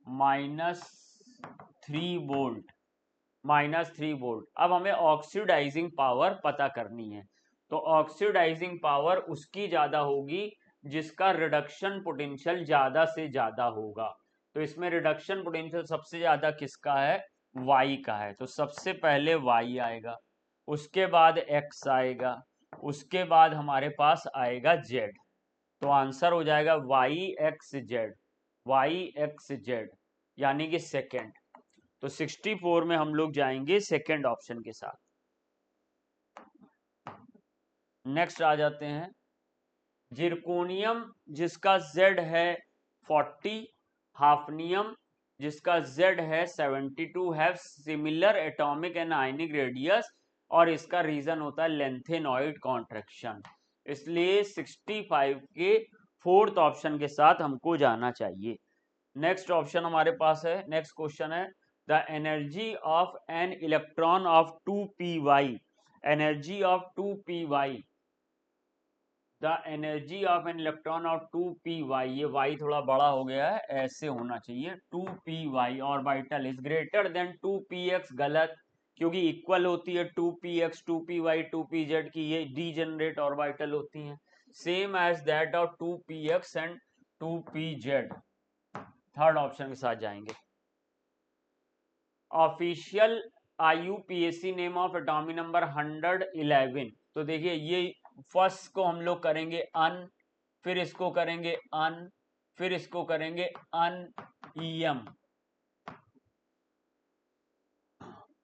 -3 वोल्ट, -3 वोल्ट। अब हमें ऑक्सीडाइजिंग पावर पता करनी है, तो ऑक्सीडाइजिंग पावर उसकी ज्यादा होगी जिसका रिडक्शन पोटेंशियल ज्यादा से ज्यादा होगा, तो इसमें रिडक्शन पोटेंशियल सबसे ज्यादा किसका है, Y का है, तो सबसे पहले Y आएगा, उसके बाद X आएगा, उसके बाद हमारे पास आएगा Z, तो आंसर हो जाएगा YXZ, यानी कि सेकेंड। तो 64 में हम लोग जाएंगे सेकेंड ऑप्शन के साथ। नेक्स्ट आ जाते हैं जिरकोनियम जिसका Z है 40, हाफनियम जिसका Z है 72 है similar atomic and ionic radius, और इसका रीजन होता है लेंथेनॉइड कॉन्ट्रैक्शन, इसलिए 65 के फोर्थ ऑप्शन के साथ हमको जाना चाहिए। नेक्स्ट ऑप्शन हमारे पास है, नेक्स्ट क्वेश्चन है the energy of an electron of 2p(y), energy of 2p(y), the energy of an electron of 2p(y), ये y थोड़ा बड़ा हो गया है, ऐसे होना चाहिए 2p(y) orbital is greater than 2px, गलत, क्योंकि इक्वल होती है 2px 2py 2pz की, ये डीजेनरेट ऑर्बिटल होती हैं, same as that of 2px and 2pz, third option के साथ जाएंगे। Official IUPAC name of atomic number 111, तो देखिए ये फर्स्ट को हम लोग करेंगे अन, फिर इसको करेंगे अन, फिर इसको करेंगे अन EM,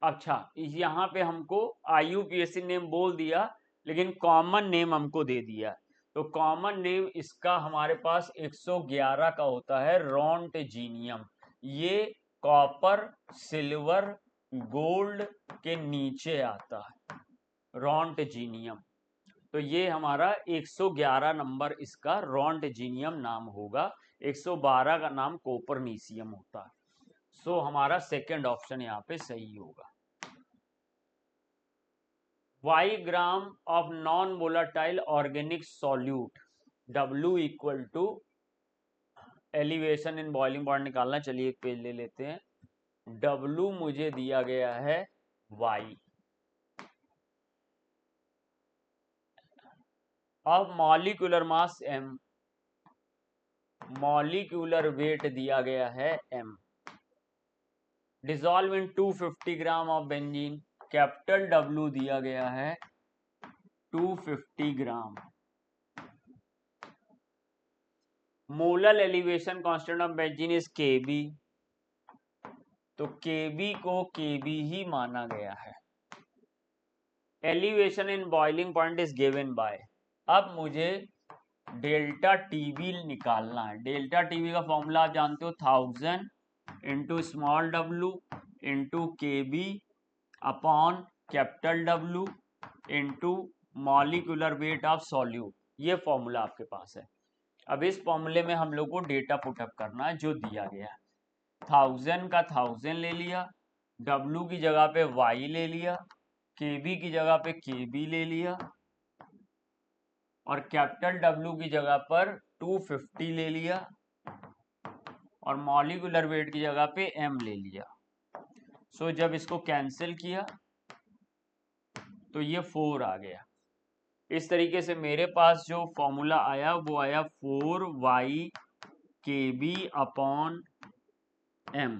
अच्छा, यहाँ पे हमको IUPAC नेम बोल दिया, लेकिन कॉमन नेम हमको दे दिया। तो कॉमन नेम इसका हमारे पास 111 का होता है रोंटजीनियम। ये कॉपर, सिल्वर, गोल्ड के नीचे आता है रोंटजीनियम। तो ये हमारा 111 नंबर इसका रोंटजीनियम नाम होगा। 112 का नाम कोपरनीसियम होता है। सो हमारा सेकंड ऑप्शन यहाँ पे सही होगा। Y gram of non volatile organic solute, W equal to elevation in boiling point निकालना। चलिए एक पेज ले लेते हैं। W मुझे दिया गया है Y। अब molecular mass M, molecular weight दिया गया है M। Dissolve in 250 gram of benzene, capital W दिया गया है 250 gram. Molar elevation constant of benzene is Kb, तो Kb को Kb ही माना गया है। Elevation in boiling point is given by, अब मुझे डेल्टा टीबी निकालना है। डेल्टा टीबी का फॉर्मूला आप जानते हो, 1000 into small w into Kb upon capital W into molecular weight of solute. ये फॉर्मूला आपके पास है। अब इस फॉर्मूले में हम लोग को डेटा पुटअप करना है जो दिया गया है। 1000 का 1000 ले लिया, W की जगह पे Y ले लिया, Kb की जगह पे Kb ले लिया, और कैपिटल W की जगह पर 250 ले लिया, और मॉलिक्यूलर वेट की जगह पे M ले लिया। सो जब इसको कैंसिल किया तो ये 4 आ गया। इस तरीके से मेरे पास जो फॉर्मूला आया वो आया 4y kb अपॉन m।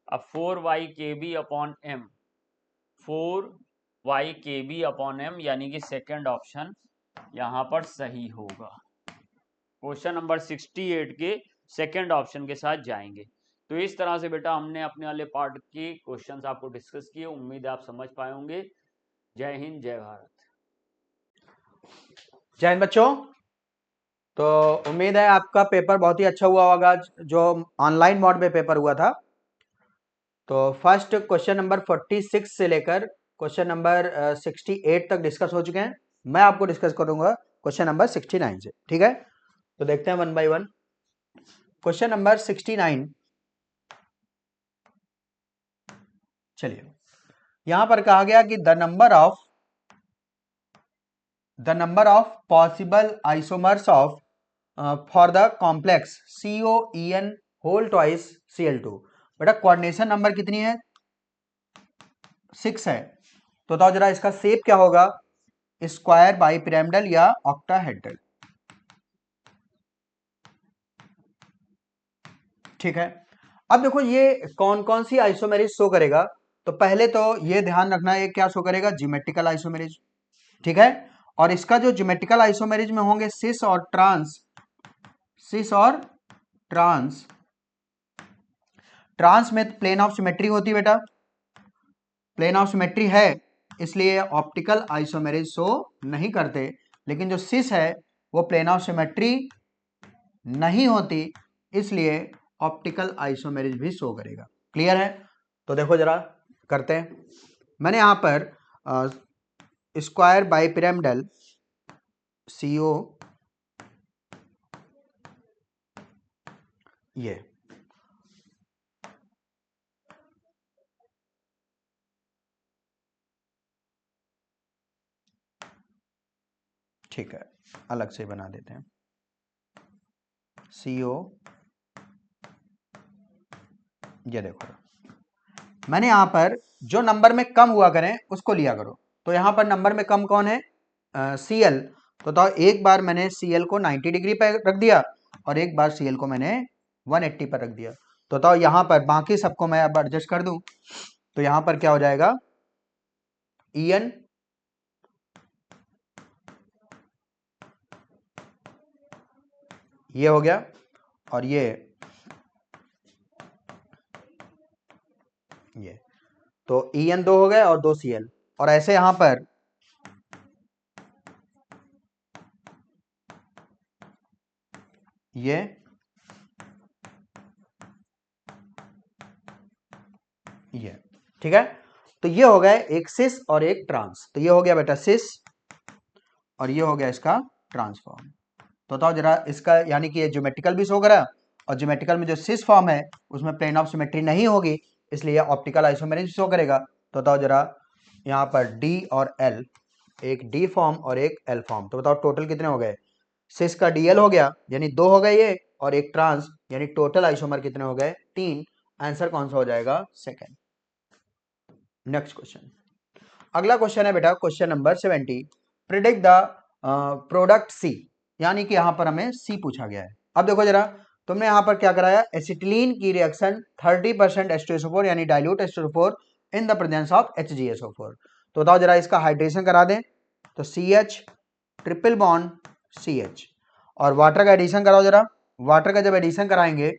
अब 4y kb upon m, 4y kb upon m, यानी कि सेकंड ऑप्शन यहाँ पर सही होगा। क्वेश्चन नंबर 68 के सेकंड ऑप्शन के साथ जाएंगे। तो इस तरह से बेटा हमने अपने वाले पार्ट के क्वेश्चंस आपको डिस्कस किए। उम्मीद है आप समझ पाए होंगे। जय हिंद, जय भारत। जय हिंद बच्चों। तो उम्मीद है आपका पेपर बहुत ही अच्छा हुआ होगा, जो ऑनलाइन मोड में पेपर हुआ था। तो फर्स्ट क्वेश्चन नंबर 46 से लेकर क्वेश्चन नंबर 68 तक डिस्कस हो चुके हैं। मैं आपको डिस्कस करूंगा क्वेश्चन नंबर 69 से, ठीक है। तो देखते हैं one by one. Question number 69, चलिए यहां पर कहा गया कि the number of possible isomers of for the complex COEN whole twice Cl2। बेटा कोऑर्डिनेशन नंबर कितनी है? 6 है। तो बताओ जरा इसका शेप क्या होगा, स्क्वायर, बाइपिरामिडल या ऑक्टाहेड्रल? ठीक है। अब देखो ये कौन कौन सी आइसोमेरिज शो करेगा। तो पहले तो ये ध्यान रखना, ये क्या शो करेगा? ज्योमेट्रिकल आइसोमेरिज, ठीक है। और इसका जो ज्योमेट्रिकल आइसोमेरिज में होंगे सिस और ट्रांस, ट्रांस में प्लेन ऑफ सिमेट्री होती है बेटा, प्लेन ऑफ सिमेट्री है, इसलिए ऑप्टिकल आइसोमेरिज शो नहीं करते। लेकिन जो सिस है वो प्लेन ऑफ सिमेट्री नहीं होती, इसलिए ऑप्टिकल आइसोमेरिज भी शो करेगा। क्लियर है? तो देखो जरा करते हैं। मैंने यहां पर स्क्वायर बाइपिरामिडल CO ये, ठीक है, अलग से बना देते हैं। CO ये देखो, मैंने यहां पर जो नंबर में कम हुआ करें उसको लिया करो। तो यहां पर नंबर में कम कौन है? Cl। तो एक बार मैंने Cl को 90 डिग्री पर रख दिया और एक बार Cl को मैंने 180 पर रख दिया। तो यहां पर बाकी सबको मैं अब एडजस्ट कर दूं, तो यहां पर क्या हो जाएगा? En ये हो गया, और ये तो EN 2 हो गए और 2 Cl, और ऐसे यहां पर ये ठीक है। तो ये हो गए एक सिस और एक ट्रांस। तो ये हो गया बेटा सिस और ये हो गया इसका ट्रांसफॉर्म। तो बताओ जरा इसका, यानी कि ये ज्योमेट्रिकल भी शो करा, और ज्योमेट्रिकल में जो सिस फॉर्म है उसमें प्लेन ऑफ सिमेट्री नहीं होगी, इसलिए ऑप्टिकल आइसोमेरिज्म शो करेगा। तो बताओ जरा यहाँ पर डी और एल, एक डी फॉर्म और एक एल फॉर्म। तो बताओ टोटल कितने हो गए? सिस का डीएल हो गया यानी 2 हो गए ये, और एक ट्रांस यानी टोटल आइसोमर कितने हो गए? 3। आंसर कौन सा हो जाएगा? सेकंड। नेक्स्ट क्वेश्चन, अगला क्वेश्चन है बेटा question number 70, predict the product C, यानी कि यहां पर हमें सी पूछा गया है। अब देखो जरा, तुमने यहां पर क्या कराया, एसिटिलीन की रिएक्शन 30% H2SO4 यानी dilute H2SO4 in the presence of HgSO4। तो बताओ जरा इसका हाइड्रेशन करा दें, तो CH ट्रिपल बॉन्ड CH, और वाटर का एडिशन कराओ जरा। वाटर का जब एडिशन कराएंगे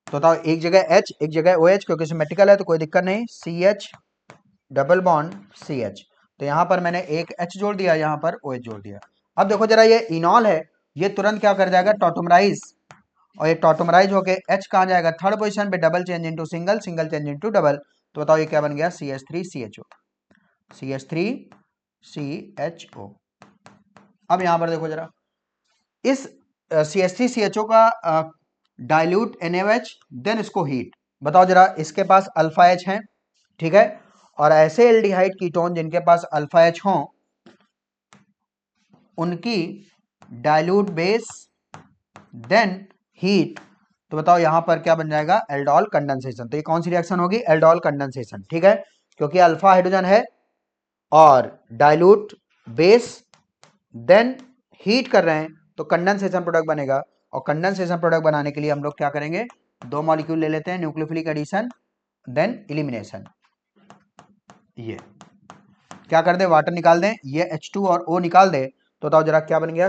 तो बताओ एक जगह H एक जगह OH, क्योंकि सिमेट्रिकल है तो कोई दिक्कत नहीं, CH डबल बॉन्ड CH। तो यहां पर मैंने एक H जोड़ दिया, यहां पर OH जोड़ दिया। अब देखो जरा ये इनॉल है, ये तुरंत क्या कर जाएगा? टॉटोमराइज, और ये टॉटोमराइज होके H कहां जाएगा? थर्ड पोजीशन पे, double change into single, single change into double. तो बताओ ये क्या बन गया? CH3CHO, CH3CHO। अब यहां पर देखो जरा, इस CH3CHO का डाइल्यूट NaOH, देन इसको हीट। बताओ जरा इसके पास अल्फा H है, ठीक है, और ऐसे एल्डिहाइड कीटोन जिनके पास अल्फा H हो, उनकी डाइल्यूट बेस देन हीट। तो बताओ यहां पर क्या बन जाएगा? Aldol condensation. तो ये कौन सी रिएक्शन होगी? एल्डोल कंडेंसेशन, ठीक है, क्योंकि अल्फा हाइड्रोजन है और डाइल्यूट बेस देन हीट कर रहे हैं, तो कंडेंसेशन प्रोडक्ट बनेगा। और कंडेंसेशन प्रोडक्ट बनाने के लिए हम लोग क्या करेंगे? 2 मॉलिक्यूल ले लेते हैं, न्यूक्लियोफिलिक एडिशन देन इलिमिनेशन। ये क्या कर दे? वाटर निकाल दें, ये H2 और O निकाल दे। तो बताओ जरा क्या बन गया?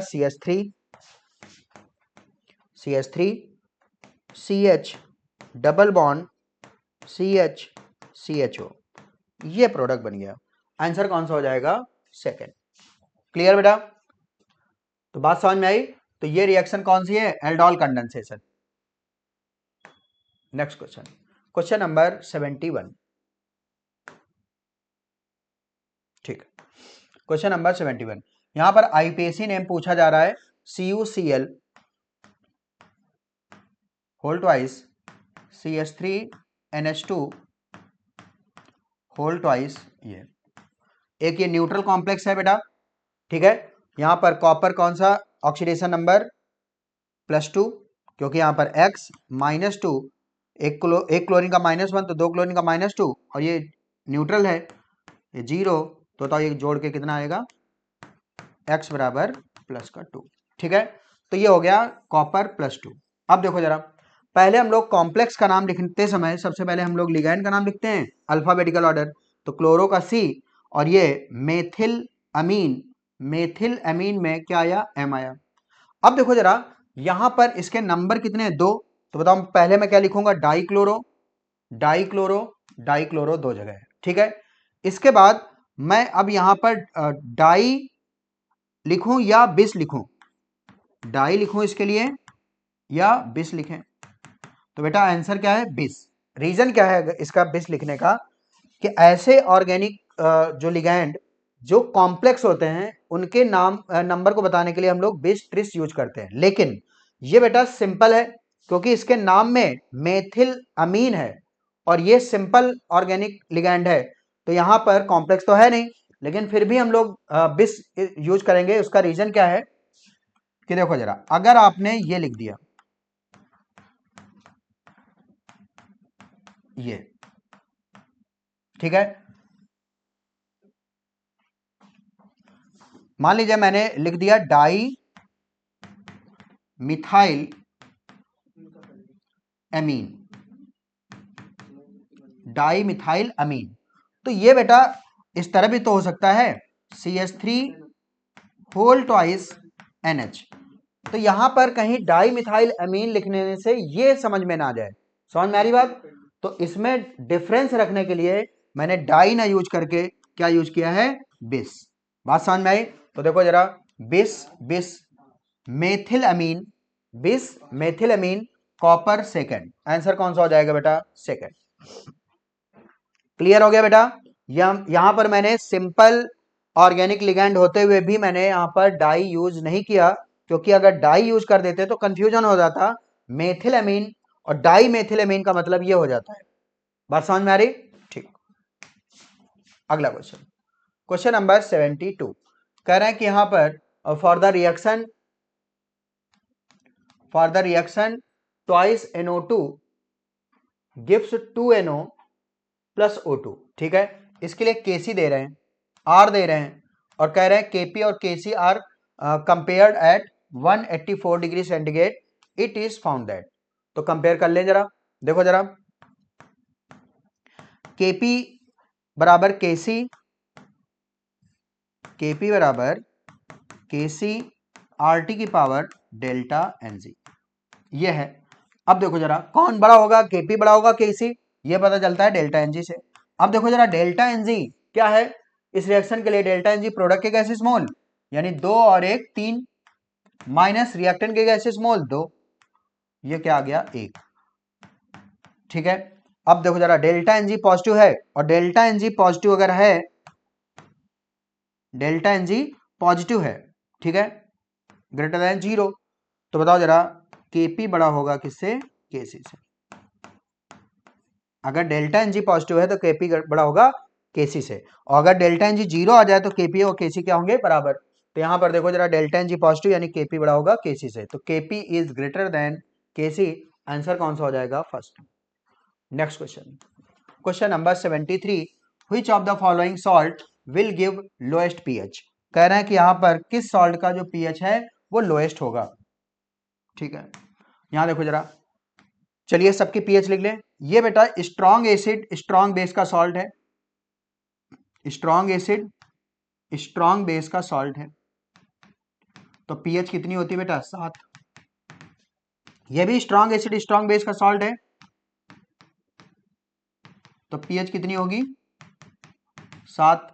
CH3 CH double bond CH CHO, ये प्रोडक्ट बन गया। आंसर कौन सा हो जाएगा? सेकंड। क्लियर बेटा? तो बात समझ में आई? तो ये रिएक्शन कौन सी है? Aldol condensation. Next question, question number 71, ठीक, क्वेश्चन नंबर 71। यहां पर आईपीएसी नेम पूछा जा रहा है, CuCl whole twice CH3NH2 whole twice. ये एक ये न्यूट्रल कॉम्प्लेक्स है बेटा, ठीक है। यहां पर कॉपर कौन सा ऑक्सीडेशन नंबर? +2, क्योंकि यहां पर X -2, एक क्लोरीन का -1 तो 2 क्लोरीन का -2, और ये न्यूट्रल है, ये 0। तो बताओ ये जोड़ के कितना आएगा? X बराबर +2, ठीक है। तो ये हो गया कॉपर +2। अब देखो जरा, पहले हम लोग कॉम्प्लेक्स का नाम लिखते समय सबसे पहले हम लोग लिगैंड का नाम लिखते हैं अल्फाबेटिकल ऑर्डर। तो क्लोरो का C, और ये मेथिल अमीन, मेथिल अमीन में क्या आया? M आया। अब देखो जरा, यहां पर इसके नंबर कितने हैं? 2। तो बताओ पहले मैं क्या लिखूंगा? डाइक्लोरो, डाइक्लोरो, डाइक्लोरो 2 जगह है, ठीक है। इसके बाद मैं अब यहां पर डाई लिखूं या बिस लिखूं? डाई लिखूं इसके लिए या बिस लिखें? तो बेटा आंसर क्या है? बिस। रीजन क्या है इसका बिस लिखने का? कि ऐसे ऑर्गेनिक जो लिगैंड जो कॉम्प्लेक्स होते हैं उनके नाम नंबर को बताने के लिए हम लोग बिस ट्रिस यूज करते हैं। लेकिन ये बेटा सिंपल है, क्योंकि इसके नाम में मेथिल अमीन है और ये सिंपल ऑर्गेनिक लिगैंड है, तो यहां पर कॉम्प्लेक्स तो है नहीं, लेकिन फिर भी हम लोग बिस यूज करेंगे। उसका रीजन क्या है कि देखो जरा, अगर आपने ये लिख दिया, ये ठीक है, मान लीजिए मैंने लिख दिया dimethyl amine, dimethyl amine, तो ये बेटा इस तरह भी तो हो सकता है, CH3 होल ट्वाइस NH। तो यहां पर कहीं डाई मिथाइल अमीन लिखने से ये समझ में ना जाए, समझ में आ रही बात। तो इसमें डिफरेंस रखने के लिए मैंने डाई ना यूज करके क्या यूज किया है, बिस। बात समझ में आई। तो देखो जरा, बिस बिस मेथिल अमीन, बिस मेथिल अमीन कॉपर सेकेंड, आंसर कौन सा हो जाएगा बेटा, सेकेंड। क्लियर हो गया बेटा। यहां पर मैंने सिंपल ऑर्गेनिक लिगैंड होते हुए भी मैंने यहां पर डाई यूज नहीं किया, क्योंकि अगर डाई यूज कर देते तो कंफ्यूजन हो जाता। मेथिल अमीन और डाई मेथिल अमीन का मतलब ये हो जाता है। बात समझ में आ रही, ठीक। अगला क्वेश्चन, क्वेश्चन नंबर 72 कह रहे हैं कि यहां पर for the reaction twice NO2 gives 2NO plus O2, ठीक है। इसके लिए Kc दे रहे हैं, R दे रहे हैं, और कह रहे हैं Kp और Kc are compared at 184 degree centigrade, it is found that. तो कंपेयर कर लें जरा, देखो जरा, Kp बराबर Kc, Kp बराबर Kc RT की पावर डेल्टा Ng, ये है। अब देखो जरा कौन बड़ा होगा, Kp बड़ा होगा Kc, ये पता चलता है डेल्टा Ng से। अब देखो जरा डेल्टा Ng क्या है इस रिएक्शन के लिए, डेल्टा Ng प्रोडक्ट के गैसेस मोल, यानी 2 और 1 3, माइनस रिएक्टेंट के गैसेस मोल 2, ये क्या आ गया 1, ठीक है। अब देखो जरा डेल्टा Ng पॉजिटिव है, और डेल्टा Ng पॉजिटिव अगर है, डेल्टा Ng पॉजिटिव है, ठीक है, ग्रेटर देन 0, तो बताओ जरा Kp बड़ा होगा किससे, Kc से। अगर डेल्टा Ng पॉजिटिव है तो Kp बड़ा होगा Kc से, और अगर डेल्टा Ng 0 आ जाए तो Kp और Kc क्या होंगे, बराबर। तो यहां पर देखो जरा डेल्टा Ng पॉजिटिव यानी Kp बड़ा होगा Kc से, तो Kp is greater than Kc, answer कौन सा हो जाएगा, first. Next question, question number 73 which of the following salt will give lowest pH. कह रहे हैं कि यहां पर किस सॉल्ट का जो पीएच है वो लोएस्ट होगा, ठीक है। यहां देखो जरा, चलिए सबकी पीएच लिख लें। ये बेटा स्ट्रॉन्ग एसिड स्ट्रॉन्ग बेस का सॉल्ट है, स्ट्रॉन्ग एसिड स्ट्रॉन्ग बेस का सॉल्ट है, तो पीएच कितनी होती है बेटा, 7। ये भी स्ट्रॉन्ग एसिड स्ट्रॉन्ग बेस का सॉल्ट है, तो पीएच कितनी होगी, 7।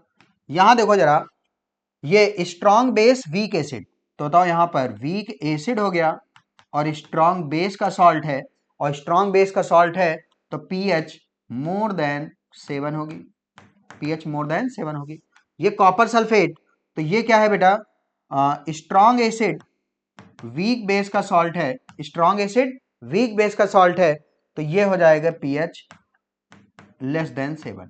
यहां देखो जरा, ये स्ट्रॉन्ग बेस वीक एसिड, तो बताओ यहां पर वीक एसिड हो गया और स्ट्रॉन्ग बेस का सॉल्ट है, और स्ट्रॉन्ग बेस का सॉल्ट है तो पीएच मोर देन 7 होगी, पीएच मोर देन 7 होगी। ये कॉपर सल्फेट, तो ये क्या है बेटा, स्ट्रॉन्ग एसिड वीक बेस का सॉल्ट है, स्ट्रॉन्ग एसिड वीक बेस का सॉल्ट है, तो ये हो जाएगा पीएच लेस देन 7।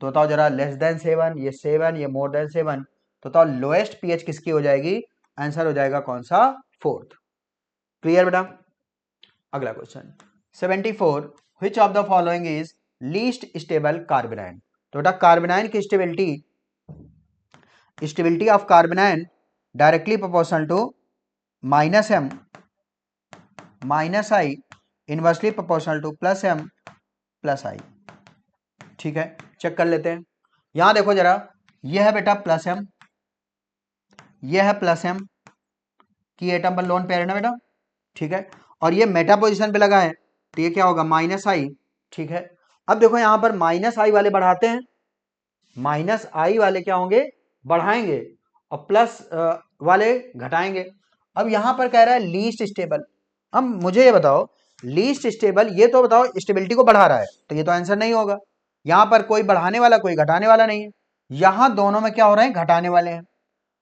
तो बताओ जरा लेस देन 7, ये 7, ये मोर देन 7, तो बताओ लोएस्ट पीएच किसकी हो जाएगी, आंसर हो जाएगा कौन सा, 4th। क्लियर बेटा। अगला question 74 which of the following is least stable carbanion. तो बेटा कार्बेनाइन की stability of carbanion directly proportional to -m -i inversely proportional to +m +i, ठीक है। चेक कर लेते हैं। यहां देखो जरा, यह है बेटा +m, यह है +m की एटम पर लोन पेयर है ना बेटा, ठीक है, और ये मेटा पोजीशन पे लगा है, तो ये क्या होगा, -i, ठीक है। अब देखो यहां पर -i वाले बढ़ाते हैं, -i वाले क्या होंगे, बढ़ाएंगे, और प्लस वाले घटाएंगे। अब यहां पर कह रहा है लीस्ट स्टेबल। अब मुझे ये बताओ, लीस्ट स्टेबल, ये तो बताओ स्टेबिलिटी को बढ़ा रहा है, तो ये तो आंसर नहीं होगा। यहां पर कोई बढ़ाने वाला कोई घटाने वाला नहीं है, यहां दोनों में क्या हो रहे हैं, घटाने वाले हैं।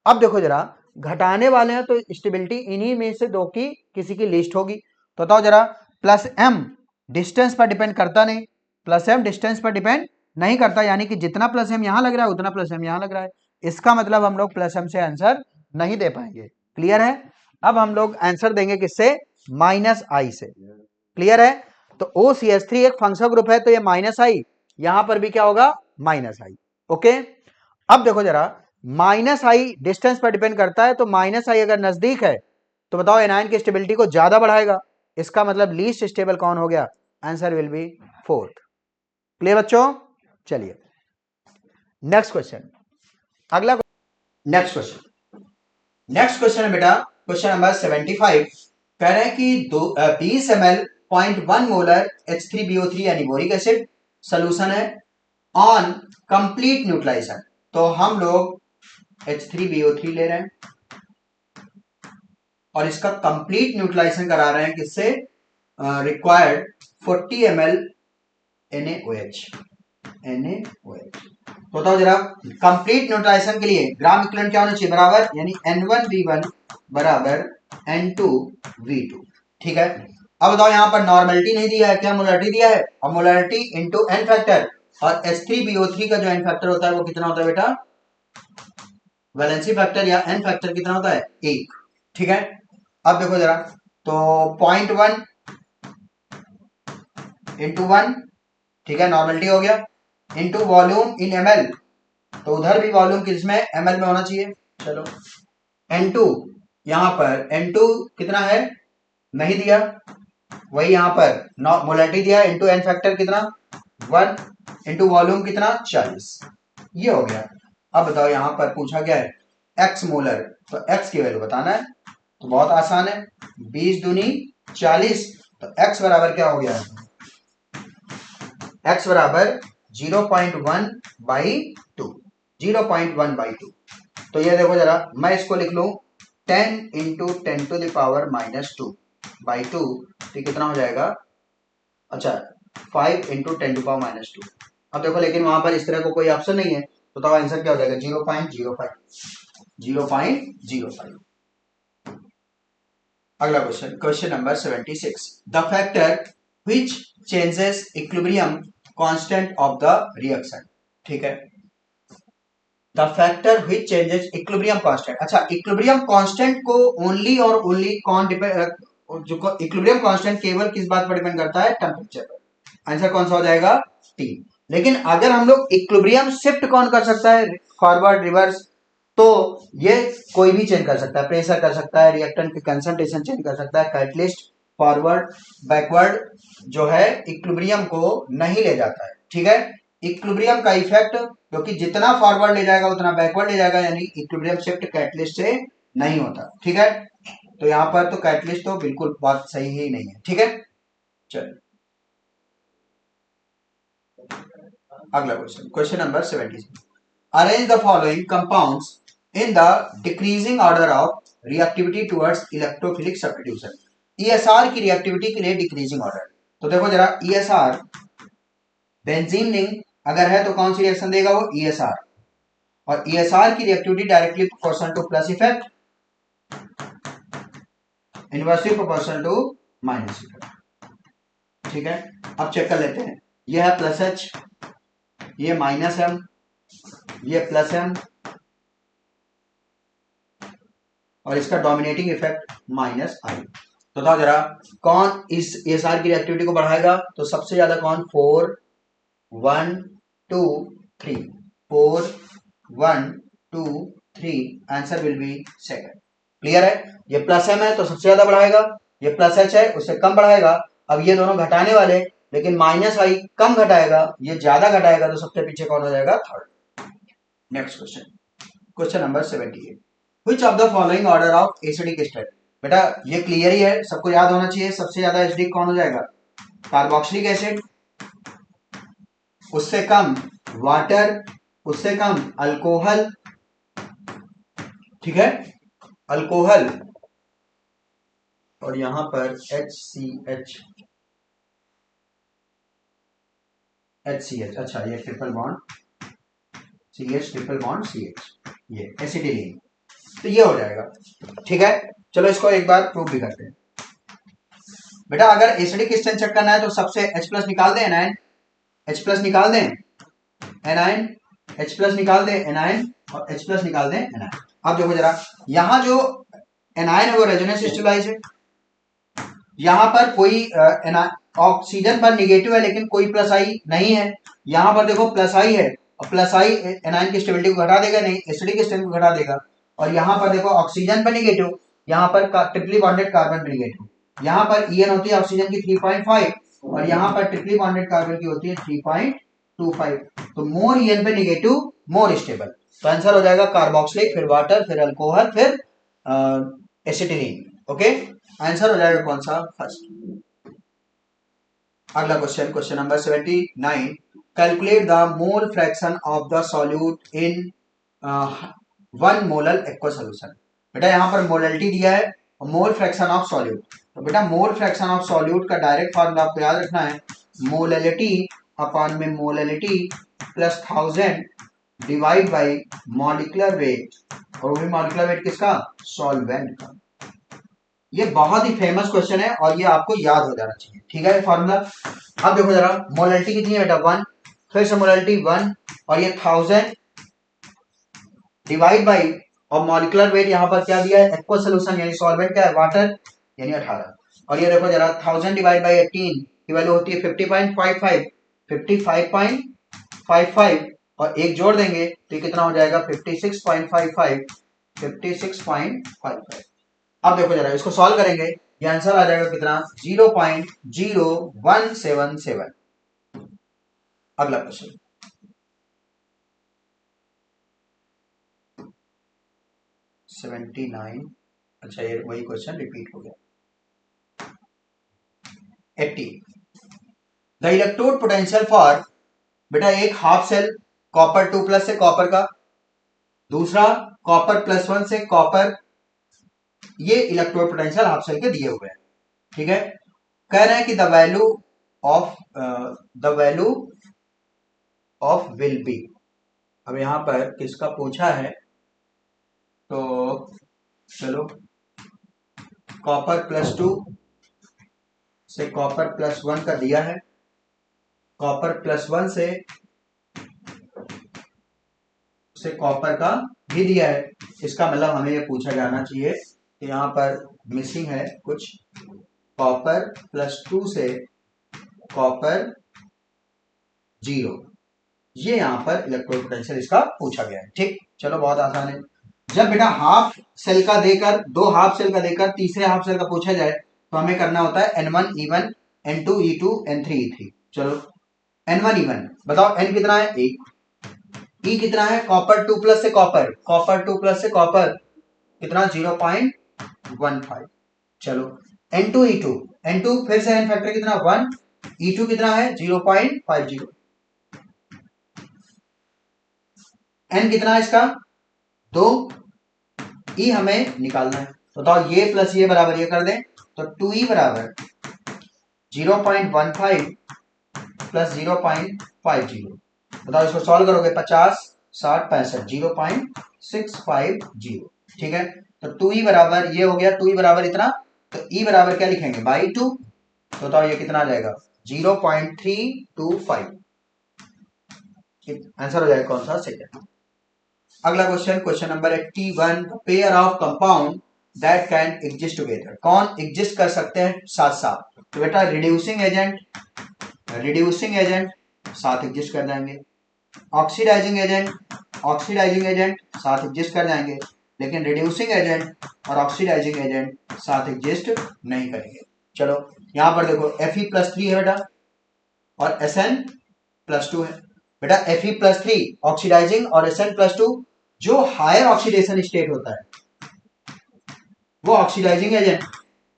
अब देखो जरा, घटाने वाले हैं तो स्टेबिलिटी इन्हीं में से दो की किसी की लिस्ट होगी। तो बताओ जरा, +m डिस्टेंस पर डिपेंड करता नहीं, +m डिस्टेंस पर डिपेंड नहीं करता, यानी कि जितना +m यहां लग रहा है उतना +m यहां लग रहा है, इसका मतलब हम लोग +m से आंसर नहीं दे पाएंगे। क्लियर है। अब हम लोग आंसर देंगे किससे, -i से। क्लियर है। तो OCH3 एक फंक्शनल ग्रुप है, तो ये -i, यहां पर भी क्या होगा, -i। ओके। अब देखो जरा, -i डिस्टेंस पर डिपेंड करता है, तो -i अगर नजदीक है तो बताओ एनायन की स्टेबिलिटी को ज्यादा बढ़ाएगा, इसका मतलब लीस्ट स्टेबल कौन हो गया, answer will be 4th। Clear बच्चों। चलिए नेक्स्ट क्वेश्चन, अगला नेक्स्ट क्वेश्चन है बेटा क्वेश्चन नंबर 75 कह रहे हैं कि 20 ml 0.1 मोलर H3BO3 यानी बोरिक एसिड सोल्यूशन है ऑन कंप्लीट न्यूट्रलाइजेशन। तो हम लोग H3BO3 ले रहे हैं और इसका कंप्लीट न्यूट्रलाइजेशन करा रहे हैं किससे, रिक्वायर्ड 40 ml NaOH। तो बताओ जरा कंप्लीट न्यूट्रलाइजेशन के लिए ग्राम इक्विवेलेंट क्या होना चाहिए, बराबर, यानी N1V1 बराबर N2V2। ठीक है, अब बताओ यहाँ पर नॉर्मलिटी नहीं दिया है, क्या मोलरिटी दिया है, और मोलरिटी इनटू एन फैक्टर, और H3BO3 का जो एन फैक्टर होता है वो कितना होता है बेटा, वैलेंसी फैक्टर या एन फैक्टर कितना होता है, 1। ठीक है, अब देखो जरा, तो 0.1 इंटू 1, ठीक है, नॉर्मलिटी हो गया, इंटू वॉल्यूम इन ml, तो उधर भी वॉल्यूम किसमें, ml में होना चाहिए। चलो N2, यहां पर N2 कितना है, नहीं दिया, वही यहां पर मोलरिटी दिया है, इंटू एन फैक्टर कितना 1, इंटू वॉल्यूम कितना 40, ये हो गया। अब बताओ यहां पर पूछा गया है x मोलर, तो x की वैल्यू बताना है, तो बहुत आसान है, 20 दूनी 40, तो x बराबर क्या हो गया, x बराबर 0.1/2, 0.1/2। तो ये देखो जरा, मैं इसको लिख लूं 10 इंटू 10⁻²/2, तो कितना हो जाएगा, अच्छा 5 इंटू 10⁻²। अब देखो लेकिन वहां पर इस तरह को कोई ऑप्शन नहीं है, तो आंसर क्या हो जाएगा, 0.05, 0.05। अगला question, question number 76, the factor which changes equilibrium constant of the reaction. ठीक है, the factor which changes equilibrium constant. अच्छा, इक्विलिब्रियम कांस्टेंट को ओनली और ओनली कौन डिपेंड, जो इक्विलिब्रियम कांस्टेंट केवल किस बात पर डिपेंड करता है, टेम्परेचर पर। आंसर कौन सा हो जाएगा, टी। लेकिन अगर हम लोग इक्विलिब्रियम शिफ्ट कौन कर सकता है, फॉरवर्ड रिवर्स, तो ये कोई भी चेंज कर सकता है, प्रेशर कर सकता है, रिएक्टेंट की कंसंट्रेशन चेंज कर सकता है, कैटलिस्ट फॉरवर्ड बैकवर्ड जो है इक्विलिब्रियम को नहीं ले जाता है। ठीक है, इक्विलिब्रियम का इफेक्ट, क्योंकि जितना फॉरवर्ड ले जाएगा उतना बैकवर्ड ले जाएगा, यानी इक्विलिब्रियम शिफ्ट कैटलिस्ट से नहीं होता। ठीक है, तो यहां पर तो कैटलिस्ट तो बिल्कुल बात सही ही नहीं है। ठीक है, चलो अगला question, question number 76, arrange the following compounds in the decreasing order of reactivity towards electrophilic substitution। ESR की रिएक्टिविटी के लिए डिक्रीजिंग ऑर्डर, तो देखो जरा, ESR बेंजीन रिंग अगर है तो कौन सी रिएक्शन देगा वो, ESR, और ESR की reactivity directly proportional to plus effect, inversely proportional to minus effect. ठीक है, अब चेक कर लेते हैं, यह है प्लस H, ये माइनस M, ये प्लस M, और इसका डोमिनेटिंग इफेक्ट माइनस आई। तो बताओ जरा कौन इस ESR की रिएक्टिविटी को बढ़ाएगा, तो सबसे ज्यादा कौन, 4 1 2 3, 4 1 2 3, answer will be second. Clear है, ये प्लस M है तो सबसे ज्यादा बढ़ाएगा, ये प्लस H है उससे कम बढ़ाएगा। अब ये दोनों घटाने वाले, लेकिन माइनस आई कम घटाएगा, ये ज्यादा घटाएगा, तो सबसे पीछे कौन हो जाएगा, third. Next question, question number 78, Which of the following order of acidic state। बेटा ये क्लियर ही है, सबको याद होना चाहिए, सबसे ज्यादा एसिडिक कौन हो जाएगा, कार्बोक्सिलिक एसिड, उससे कम वाटर, उससे कम अल्कोहल। ठीक है, अल्कोहल, और यहां पर HCH, HCH, अच्छा ये triple bond CH, triple bond CH, ये एसिटिलीन, तो ये हो जाएगा। ठीक है, चलो इसको एक बार प्रूव भी करते हैं। बेटा अगर एसिडिक स्टेट चेक करना है तो सबसे H+ निकाल दें, एनायन H+ निकाल दें, एनायन H+ निकाल दें, एनायन, और H+ निकाल दें, एनायन। अब देखो जरा, यहां जो एनायन है वो रेजोनेंस स्टेबलाइज है, यहां पर कोई ऑक्सीजन पर निगेटिव है लेकिन कोई प्लस आई नहीं है, यहां पर देखो प्लस आई है, और प्लस आई एनायन की स्टेबिलिटी को घटा देगा नहीं, एसिडिक स्टेट को घटा देगा। और यहां पर देखो ऑक्सीजन पर निगेटिव, यहां पर ट्रिपली बॉन्डेड कार्बन पर निगेटिव, यहां पर En होती है ऑक्सीजन की 3.5, और यहां पर ट्रिपली बॉन्डेड कार्बन की होती है 3.25, तो मोर En पे निगेटिव मोर स्टेबल, तो आंसर हो जाएगा कार्बोक्सिलिक, फिर वाटर, फिर अल्कोहल, फिर एसिटिलीन। ओके, आंसर हो जाएगा कौन सा? फर्स्ट। अगला question, question number 79, calculate the mole fraction of the solute in 1 molar aqua solution. बेटा यहाँ पर मोलरिटी दिया है और मोल फ्रैक्शन ऑफ सॉल्यूट, तो बेटा मोल फ्रैक्शन ऑफ सॉल्यूट का डायरेक्ट फॉर्मूला आपको याद रखना है, मोलरिटी अपॉन में molarity plus 1000 divide by molecular weight, और वो भी मॉलिक्यूलर वेट किसका? सॉल्वेंट का। ये बहुत ही फेमस क्वेश्चन है और ये आपको याद हो जाना चाहिए, ठीक है फॉर्मूला। अब देखो जरा, मोलरिटी कितनी है बेटा? 1, फिर से मोलरिटी 1 और ये 1000 डिवाइड बाई, और मॉलिक्यूलर वेट यहाँ पर क्या दिया है? एक्वा सोल्यूशन यानी सॉल्वेंट क्या है? वाटर, यानी 18। और ये देखो जरा, 1000 डिवाइड बाई 18 की वैल्यू होती है 50.55, 55.55 और एक जोड़ देंगे तो कितना हो जाएगा? 56.55, 56.55। अब देखो जरा, इसको सॉल्व करेंगे, ये आंसर आ जाएगा कितना? 0.0177। अगला क्वेश्चन, अच्छा ये वही क्वेश्चन रिपीट हो गया। 80, द इलेक्ट्रोड पोटेंशियल फॉर, बेटा एक हाफ सेल कॉपर 2 प्लस से कॉपर का, दूसरा कॉपर प्लस 1 से कॉपर, ये इलेक्ट्रोड पोटेंशियल हाफ सेल के दिए हुए हैं, ठीक है। कह रहे हैं कि the value of will be. अब यहां पर किसका पूछा है, तो चलो, कॉपर प्लस 2 से कॉपर प्लस 1 का दिया है, कॉपर प्लस 1 से कॉपर का भी दिया है। इसका मतलब हमें ये पूछा जाना चाहिए कि यहाँ पर मिसिंग है कुछ, कॉपर प्लस 2 से कॉपर 0, ये यहाँ पर इलेक्ट्रोड पोटेंशियल इसका पूछा गया है, ठीक। चलो बहुत आसान है। जब बेटा हाफ सेल का देकर, दो हाफ सेल का देकर तीसरे हाफ सेल का पूछा जाए तो हमें करना होता है N1 E1 N2 E2 N3 E3। चलो N1 E1 बताओ, N कितना है? 1, E कितना है? कॉपर 2 प्लस से कॉपर, कॉपर 2 प्लस से कॉपर कितना? 0.15। चलो N2 E2, N2 फिर से N फैक्टर कितना? 1, E2 कितना है? 0.50। N कितना है इसका? 2, E हमें निकालना है, बताओ ये प्लस ये बराबर ये कर दें तो 2E बराबर 0.15 प्लस 0.50। बताओ इसको सॉल्व करोगे, 50 60 65, 0.650, ठीक है। तो 2E बराबर ये हो गया, 2E बराबर इतना, तो E बराबर क्या लिखेंगे? बाई 2। तो बताओ ये कितना आ जाएगा? 0.325। आंसर हो जाएगा कौन सा? सेकंड। अगला question, question number 81, pair of compound that can exist together. कौन एग्जिस्ट कर सकते हैं साथ साथ? तो बेटा रिड्यूसिंग एजेंट साथ एग्जिस्ट कर जाएंगे, ऑक्सीडाइजिंग एजेंट साथ एग्जिस्ट कर जाएंगे, लेकिन रिड्यूसिंग एजेंट और ऑक्सीडाइजिंग एजेंट साथ एग्जिस्ट नहीं करेंगे। चलो यहां पर देखो, Fe+3 है बेटा और Sn+2 है। बेटा Fe+3 ऑक्सीडाइजिंग और Sn+2, जो हायर ऑक्सीडेशन स्टेट होता है वो ऑक्सीडाइजिंग एजेंट,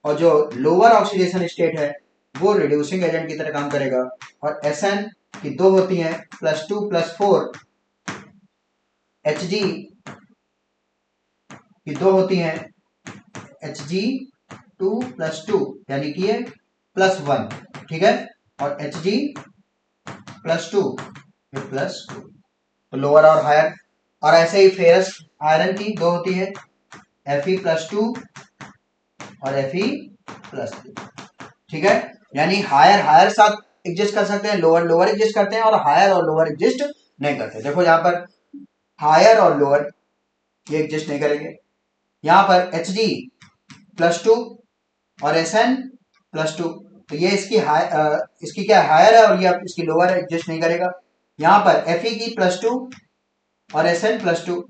और जो लोअर ऑक्सीडेशन स्टेट है वो रिड्यूसिंग एजेंट की तरह काम करेगा। और Sn की दो होती हैं, +2 +4, Hg की दो होती हैं, Hg2 +2 यानी कि ये +1, ठीक है, और Hg+2 ये +2, तो लोअर और हायर। और ऐसे ही फेरस आयरन की दो होती है, Fe+2 और Fe+3, ठीक है। यानी हायर साथ एग्जिस्ट कर सकते हैं, लोअर एग्जिस्ट करते हैं, और हायर और लोअर एग्जिस्ट नहीं करते। देखो यहाँ पर हायर और लोअर ये एग्जिस्ट नहीं करेंगे। यहाँ पर Hg+2 और Sn+2, तो ये इसकी क्या हायर है और ये इसकी लोअर एग्जिस्ट नहीं करेगा। यहाँ पर Fe की +2 और Sn+2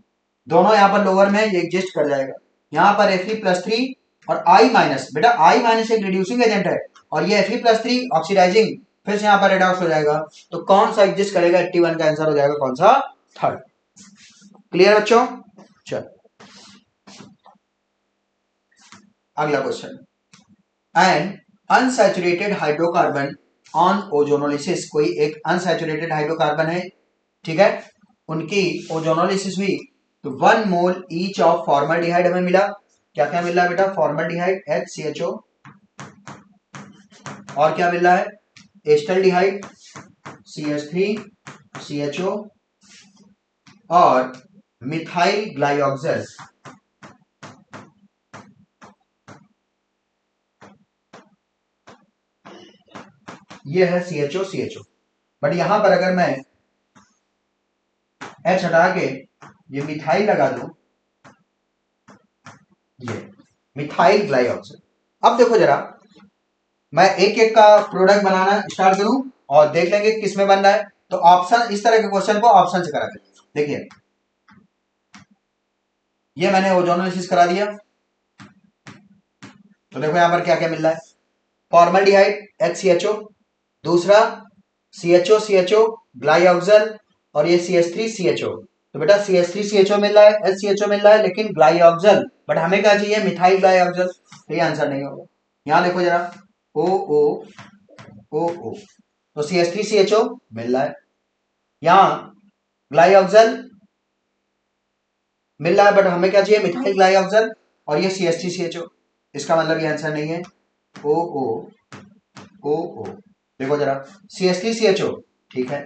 दोनों यहाँ पर लोअर में ये एग्जिस्ट कर जाएगा। यहाँ पर Fe+3 और I-, बेटा I- एक रिड्यूसिंग एजेंट है और ये Fe+3 ऑक्सीडाइजिंग, फिर से यहाँ पर रिडॉक्स हो जाएगा, तो कौन सा एग्जिस्ट करेगा? 81 का आंसर हो जाएगा कौन सा? थर्ड। क्लियर बच्चों? चलो अगला question, and unsaturated hydrocarbon on ozonolysis, कोई एक अनसैचुरेटेड हाइड्रोकार्बन है, ठीक है, उनकी ओजोनोलिसिस हुई तो 1 मोल ईच ऑफ फॉर्मल्डिहाइड हमें मिला। क्या क्या मिल रहा है बेटा? फॉर्मल्डिहाइड HCHO, और क्या मिल रहा है? एस्टल्डिहाइड CH3CHO और मिथाइल ग्लाइऑक्सल, ये है CHO। बट यहां पर अगर मैं H हटा के ये मिथाइल लगा दूं, ये मिथाइल ग्लाइऑक्सल। अब देखो जरा, मैं एक एक का प्रोडक्ट बनाना स्टार्ट करूं और देख लेंगे किस में बन रहा है। तो ऑप्शन, इस तरह के क्वेश्चन को ऑप्शन से करा करिए। देखिए, ये मैंने ओजोनोलिसिस करा दिया, तो देखो यहां पर क्या क्या मिल रहा है। फॉर्मल्डिहाइड HCHO, दूसरा CHO ग्लाइऑक्सल, और ये CH3CHO। तो बेटा CH3CHO मिल रहा है, HCHO मिल रहा है, लेकिन ग्लाइऑक्सल, बट हमें क्या चाहिए? मिथाइल ग्लाइऑक्सल। तो ये आंसर नहीं होगा। यहां देखो जरा, OO, तो CH3CHO मिल रहा है, यहां ग्लाइऑक्सल मिल रहा है, बट हमें क्या चाहिए? मिथाइल ग्लाइऑक्सल, और ये CH3CHO। इसका मतलब ये आंसर नहीं है। OO, देखो जरा, CH3CHO, ठीक है।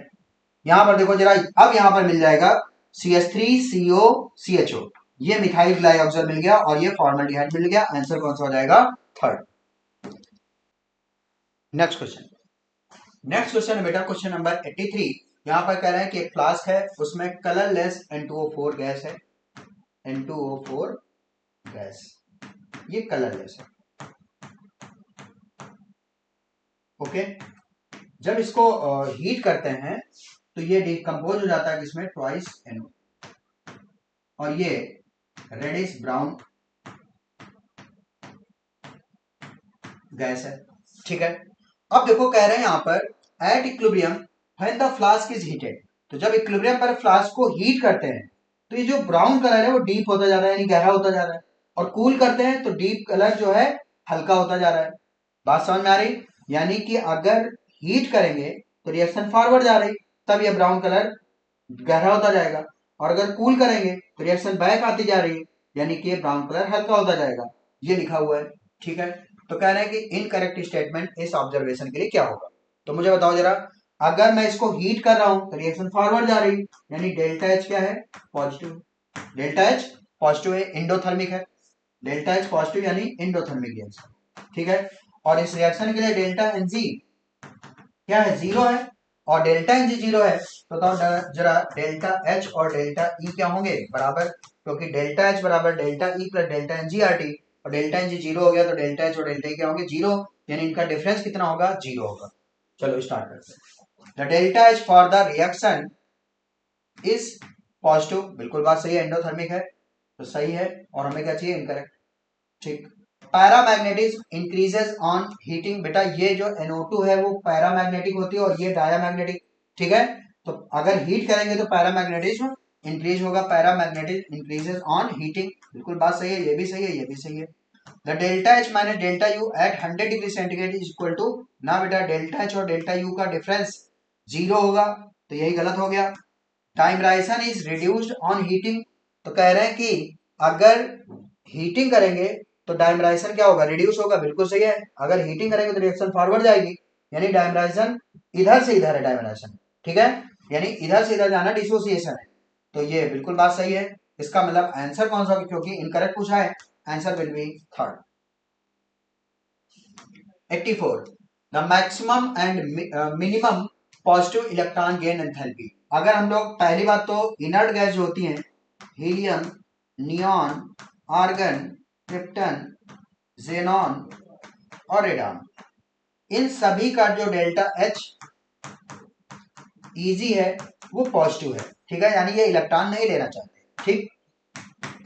यहां पर देखो जरा, अब यहां पर मिल जाएगा CH3COCHO, ये मिथाइल ग्लाइऑक्सल मिल गया और ये फॉर्मल्डिहाइड मिल गया। आंसर कौन सा हो जाएगा? थर्ड। नेक्स्ट क्वेश्चन है बेटा क्वेश्चन नंबर 83। यहां पर कह रहे हैं कि एक फ्लास्क है, उसमें कलरलेस N2O4 गैस है, N2O4 गैस, ये कलरलेस है, ओके। जब इसको हीट करते हैं तो ये डिकम्पोज हो जाता है किसमें? ट्वाइस NO, और ये रेडिश ब्राउन गैस है, ठीक है। अब देखो कह रहे हैं यहां पर at equilibrium when the flask is heated, तो जब इक्विलिब्रियम पर फ्लास्क को हीट करते हैं तो ये जो ब्राउन कलर है वो डीप होता जा रहा है, यानी गहरा होता जा रहा है, और कूल करते हैं तो डीप कलर जो है हल्का होता जा रहा है। बात समझ में आ रही? यानी कि अगर हीट करेंगे तो रिएक्शन फॉरवर्ड जा रही, तब ये ब्राउन कलर गहरा होता जाएगा, और अगर कूल करेंगे तो रिएक्शन बैक आती जा रही है, यानी कि ब्राउन कलर हल्का होता जाएगा। ये लिखा हुआ है, ठीक है। तो कह रहे हैं कि इनकरेक्ट स्टेटमेंट इस ऑब्जर्वेशन के लिए क्या होगा? तो मुझे बताओ जरा, अगर मैं इसको हीट कर रहा हूं तो रिएक्शन फॉरवर्ड जा रही, यानी डेल्टा H क्या है? पॉजिटिव। डेल्टा H पॉजिटिव है, इंडोथर्मिक है। डेल्टा H पॉजिटिव यानी इंडोथर्मिक रिएक्शन, ठीक है। और इस रिएक्शन के लिए डेल्टा Ng क्या है? 0 है, और डेल्टा Ng 0 है, तो बताओ जरा डेल्टा H और डेल्टा E क्या होंगे? बराबर, क्योंकि डेल्टा H बराबर delta E plus delta NgRT, और डेल्टा Ng 0 हो गया तो डेल्टा H और डेल्टा E क्या होंगे? 0, यानी इनका डिफरेंस कितना होगा? 0 होगा। चलो स्टार्ट करते हैं। The delta H for the reaction is positive, बिल्कुल बात सही है, एंडोथर्मिक है, तो सही है, और हमें क्या चाहिए? इनकरेक्ट, ठीक। पैरामैग्नेटिज्म इंक्रीजेस ऑन हीटिंग, बेटा ये जो NO2 है वो पैरामैग्नेटिक होती है और ये डायामैग्नेटिक, ठीक है। तो अगर हीट करेंगे तो पैरामैग्नेटिज्म इंक्रीज होगा, पैरामैग्नेटिज्म इंक्रीजेस ऑन हीटिंग, बिल्कुल बात सही है, ये भी सही है, ये भी सही है। The delta H minus delta U at 100 degree centigrade is equal to, ना बेटा डेल्टा H और डेल्टा U का डिफरेंस 0 होगा, तो यही गलत हो गया। Dimerisation is reduced on heating, तो कह रहे हैं कि अगर हीटिंग करेंगे तो डायमराइजेशन क्या होगा? रिड्यूस होगा, बिल्कुल सही है। अगर हीटिंग करेंगे तो रिएक्शन फॉरवर्ड जाएगी, यानी डायमराइजेशन इधर से इधर है, डायमराइजेशन, ठीक है, यानी इधर से इधर जाना डिसोसिएशन है, तो ये बिल्कुल बात सही है। इसका मतलब आंसर कौन सा होगा? क्योंकि इनकरेक्ट पूछा है, answer will be third. 84 the maximum and minimum positive electron gain enthalpy. अगर हम लोग पहली बात तो इनर्ट गैस जो होती हैं, helium, neon, argon, krypton, xenon और रेडॉन, इन सभी का जो डेल्टा H इजी है वो पॉजिटिव है, ठीक है, यानी ये इलेक्ट्रॉन नहीं लेना चाहते, ठीक।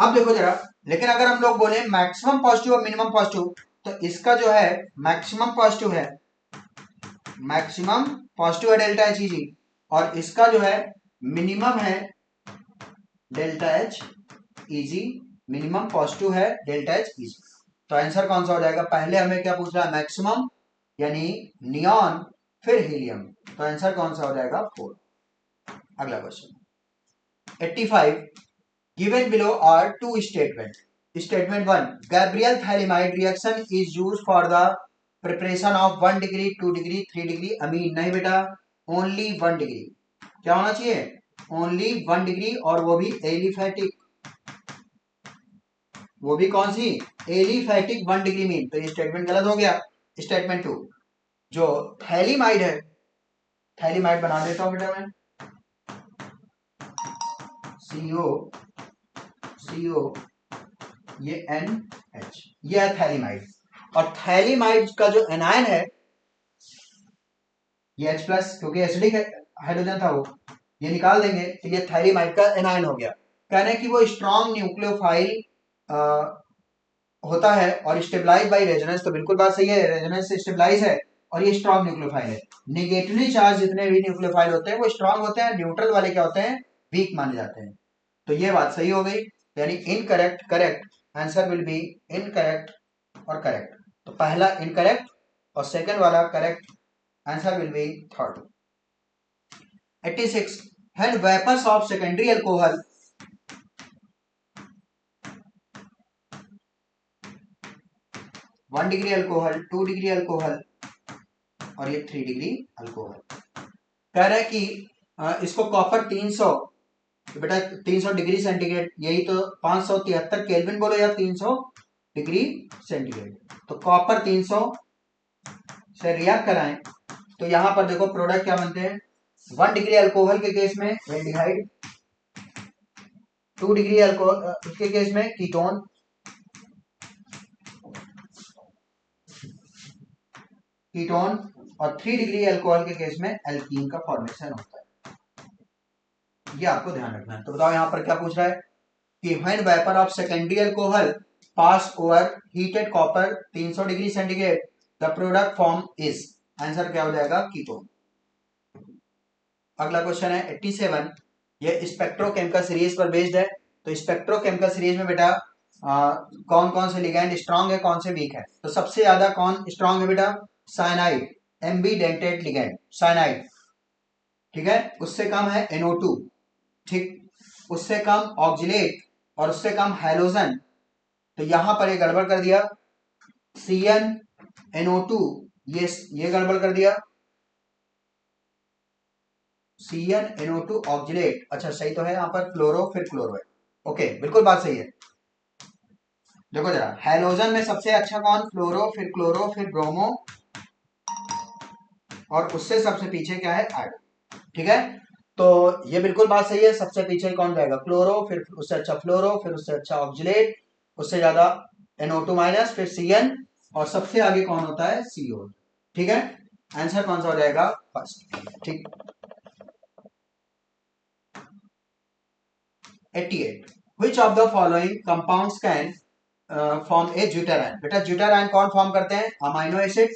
अब देखो जरा, लेकिन अगर हम लोग बोले मैक्सिमम पॉजिटिव और मिनिमम पॉजिटिव, तो इसका जो है मैक्सिमम पॉजिटिव है, मैक्सिमम पॉजिटिव है डेल्टा H इजी, और इसका जो है मिनिमम है delta H easy, minimum positive है डेल्टा H इजी, तो आंसर कौन सा हो जाएगा? पहले हमें क्या पूछ रहा है? मैक्सिमम यानी नियॉन, फिर हीलियम, तो आंसर कौन सा हो जाएगा? 4। अगला question 85, given below are two statements. Statement 1, Gabriel Thalamide reaction is used for the preparation of 1 degree, 2 degree, 3 degree amine. नहीं बेटा, only 1 degree. क्या होना चाहिए? only 1 degree, और वो भी एलिफेटिक। वो भी कौन सी? Aliphatic 1 degree mean. तो ये स्टेटमेंट गलत हो गया। स्टेटमेंट 2, जो थैलीमाइड है, थैलीमाइड बना देता हूं बेटा मैं, CO CO ये NH, ये है थैलीमाइड। और थैलीमाइड का जो एनायन है ये H प्लस, क्योंकि एसिडिक हाइड्रोजन था वो, ये निकाल देंगे तो ये थैलीमाइड का एनायन हो गया। कहने कि वो स्ट्रॉन्ग न्यूक्लियोफाइल होता है और स्टेबलाइज बाय रेजोनेंस, तो बिल्कुल बात सही है, रेजोनेंस से स्टेबलाइज है और ये स्ट्रॉन्ग न्यूक्लियोफाइल है। नेगेटिवली चार्ज जितने भी न्यूक्लियोफाइल होते हैं वो स्ट्रॉन्ग होते हैं, न्यूट्रल वाले क्या होते हैं? वीक माने जाते हैं। तो ये बात सही हो गई, यानी incorrect, correct, answer will be incorrect और करेक्ट। तो पहला इनकरेक्ट और सेकंड वाला correct, answer will be third. 86, when vapors of secondary alcohol 1 degree alcohol, 2 degree alcohol और ये 3 डिग्री अल्कोहल, कह रहा है कि इसको कॉपर 300, तो बेटा 300 डिग्री सेंटीग्रेड, यही तो 573 केल्विन बोलो या 300 डिग्री सेंटीग्रेड, तो कॉपर 300 से रिएक्ट कराएं तो यहां पर देखो प्रोडक्ट क्या बनते हैं? 1 डिग्री अल्कोहल के केस में एल्डिहाइड, 2 डिग्री अल्कोहल के केस में कीटोन, कीटोन, और 3 डिग्री अल्कोहल के केस में एल्कीन का फॉर्मेशन होता है। ये आपको ध्यान रखना है। तो बताओ यहां पर क्या पूछ रहा है कि when vapour of secondary alcohol pass over heated copper 300 degree centigrade the product form is, answer क्या हो जाएगा? कीटोन। अगला क्वेश्चन है 87, ये स्पेक्ट्रोकेमिकल सीरीज पर बेस्ड है। तो स्पेक्ट्रोकेमिकल सीरीज में बेटा कौन कौन से लिगेंड स्ट्रांग है, कौन से वीक है? तो सबसे ज्यादा कौन स्ट्रांग है बेटा? साइनाइड, एम्बीडेंटेड लिगेंड साइनाइड, ठीक है। उससे कम है NO2, ठीक, उससे कम ऑक्जिलेट और उससे कम हैलोजन। तो यहां पर ये गड़बड़ कर दिया, CnNO2, ये गड़बड़ कर दिया, CnNO2 ऑक्जिलेट। अच्छा सही तो है, यहां पर फ्लोरो फिर क्लोरो है, ओके बिल्कुल बात सही है। देखो जरा, हैलोजन में सबसे अच्छा कौन? फ्लोरो फिर क्लोरो फिर ब्रोमो, और उससे सबसे पीछे क्या है? आयोडो, ठीक है। तो ये बिल्कुल बात सही है, सबसे पीछे कौन जाएगा? क्लोरो, फिर उससे अच्छा फ्लोरो, फिर उससे अच्छा ऑक्जिलेट, उससे ज्यादा NO2 माइनस, फिर Cn, और सबसे आगे कौन होता है? CO, ठीक है। आंसर कौन सा हो जाएगा? फर्स्ट, ठीक। 88, which of the following compounds can form a deuterion? बेटा deuterion कौन फॉर्म करते हैं? अमाइनो एसिड,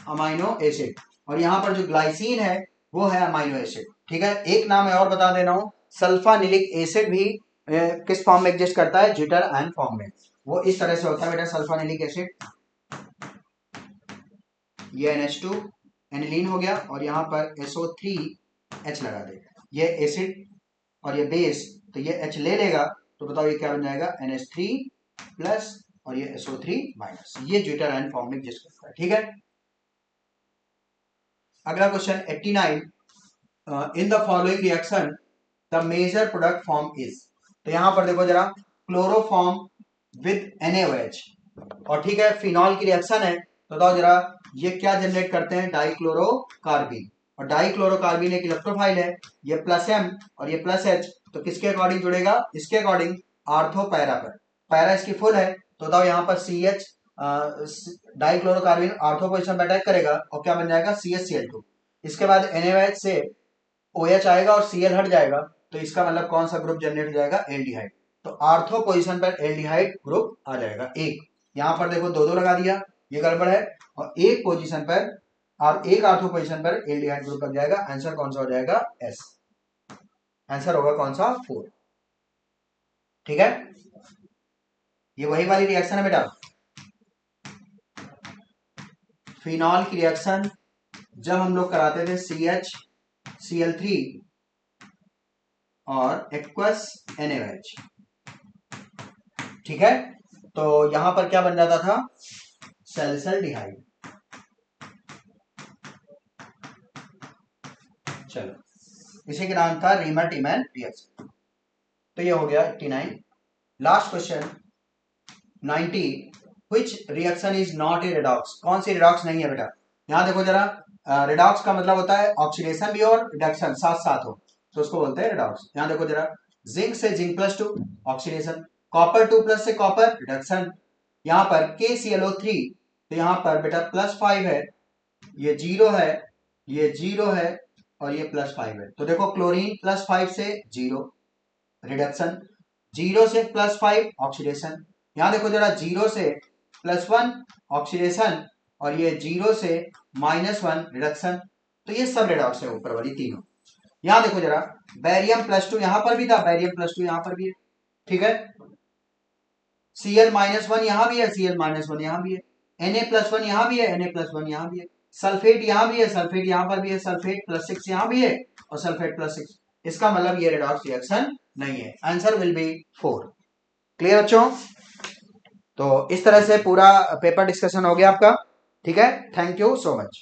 अमाइनो एसिड, और यहां पर जो ग्लाइसिन है वो है अमाइनो एसिड, ठीक है। एक नाम है और बता दे रहा हूं, सल्फानिलिक एसिड भी किस फॉर्म में एग्जिस्ट करता है? ज्यूटरआयन फॉर्म में। वो इस तरह से होता है बेटा, सल्फानिलिक एसिड, ये NH2 एनिलीन हो गया, और यहां पर SO3H लगा दे, ये एसिड और ये बेस, तो ये H ले लेगा, तो बताओ ये क्या बन जाएगा? NH3 प्लस और ये SO3 माइनस, ये ज्यूटरआयन फॉर्म में एग्जिस्ट करता है, ठीक है। अगला question 89, in the following reaction the major product form is. तो यहां पर देखो जरा, क्लोरोफॉर्म विद NaOH, और ठीक है फिनॉल की रिएक्शन है, तो बताओ जरा ये क्या जनरेट करते हैं? डाइक्लोरोकार्बिन, और डाइक्लोरोकार्बिन एक इलेक्ट्रोफाइल है, ये प्लस M और ये प्लस H, तो किसके अकॉर्डिंग जुड़ेगा? इसके अकॉर्डिंग, आर्थो पैरा पर, पैरा इसकी फुल है, तो बताओ यहाँ पर CH डाइक्लोरोकार्बिन आर्थो पोजिशन पर अटैक करेगा और क्या बन जाएगा? CHCl2। इसके बाद NaOH से OH आएगा और Cl हट जाएगा, तो इसका मतलब कौन सा ग्रुप जनरेट हो जाएगा? एल्डिहाइड। तो आर्थो पोजीशन पर एल्डिहाइड ग्रुप आ जाएगा एक। यहां पर देखो दो दो लगा दिया, ये गड़बड़ है, और एक पोजीशन पर और एक आर्थो पोजीशन पर एल्डिहाइड ग्रुप लग जाएगा। आंसर कौन सा हो जाएगा? S। आंसर होगा कौन सा? 4। ठीक है, ये वही वाली रिएक्शन है बेटा, फिनॉल की रिएक्शन जब हम लोग कराते थे CH Cl3 और एक्वस NaOH। ठीक है, तो यहां पर क्या बन जाता था, सैलिसल्डिहाइड। चलो, इसी का नाम था रीमर टीमैन रिएक्शन। तो ये हो गया 89। Last question 90, which reaction is not a redox? कौन सी रिडॉक्स नहीं है बेटा? यहां देखो जरा, रिडॉक्स का मतलब होता है ऑक्सीडेशन भी और रिडक्शन साथ साथ हो, तो उसको बोलते हैं रिडॉक्स। यहां देखो जरा, जिंक से जिंक +2 ऑक्सीडेशन, कॉपर 2+ से कॉपर रिडक्शन, यहां पर KClO3, तो यहां पर बेटा +5 है, ये 0 है, ये 0 है और ये +5 है। तो देखो क्लोरीन +5 से 0 रिडक्शन, 0 से +5 ऑक्सीडेशन, यहां देखो जरा 0 से +1 ऑक्सीडेशन और ये 0 से -1 रिडक्शन। तो ये सब रिडॉक्स है ऊपर वाली तीनों। यहां देखो जरा, बैरियम +2 यहां पर भी था, बैरियम +2 यहां पर भी है। ठीक है, Cl-1 यहां भी है, Cl-1 यहां भी है, Na+1 यहां भी है, Na+1 यहां भी है, सल्फेट यहां भी है, सल्फेट यहां पर भी है, सल्फेट +6 यहां भी है और सल्फेट +6। इसका मतलब ये रिडॉक्स रिएक्शन नहीं है। Answer will be 4। क्लियर बच्चों? तो इस तरह से पूरा पेपर डिस्कशन हो गया आपका। ठीक है, थैंक यू सो मच।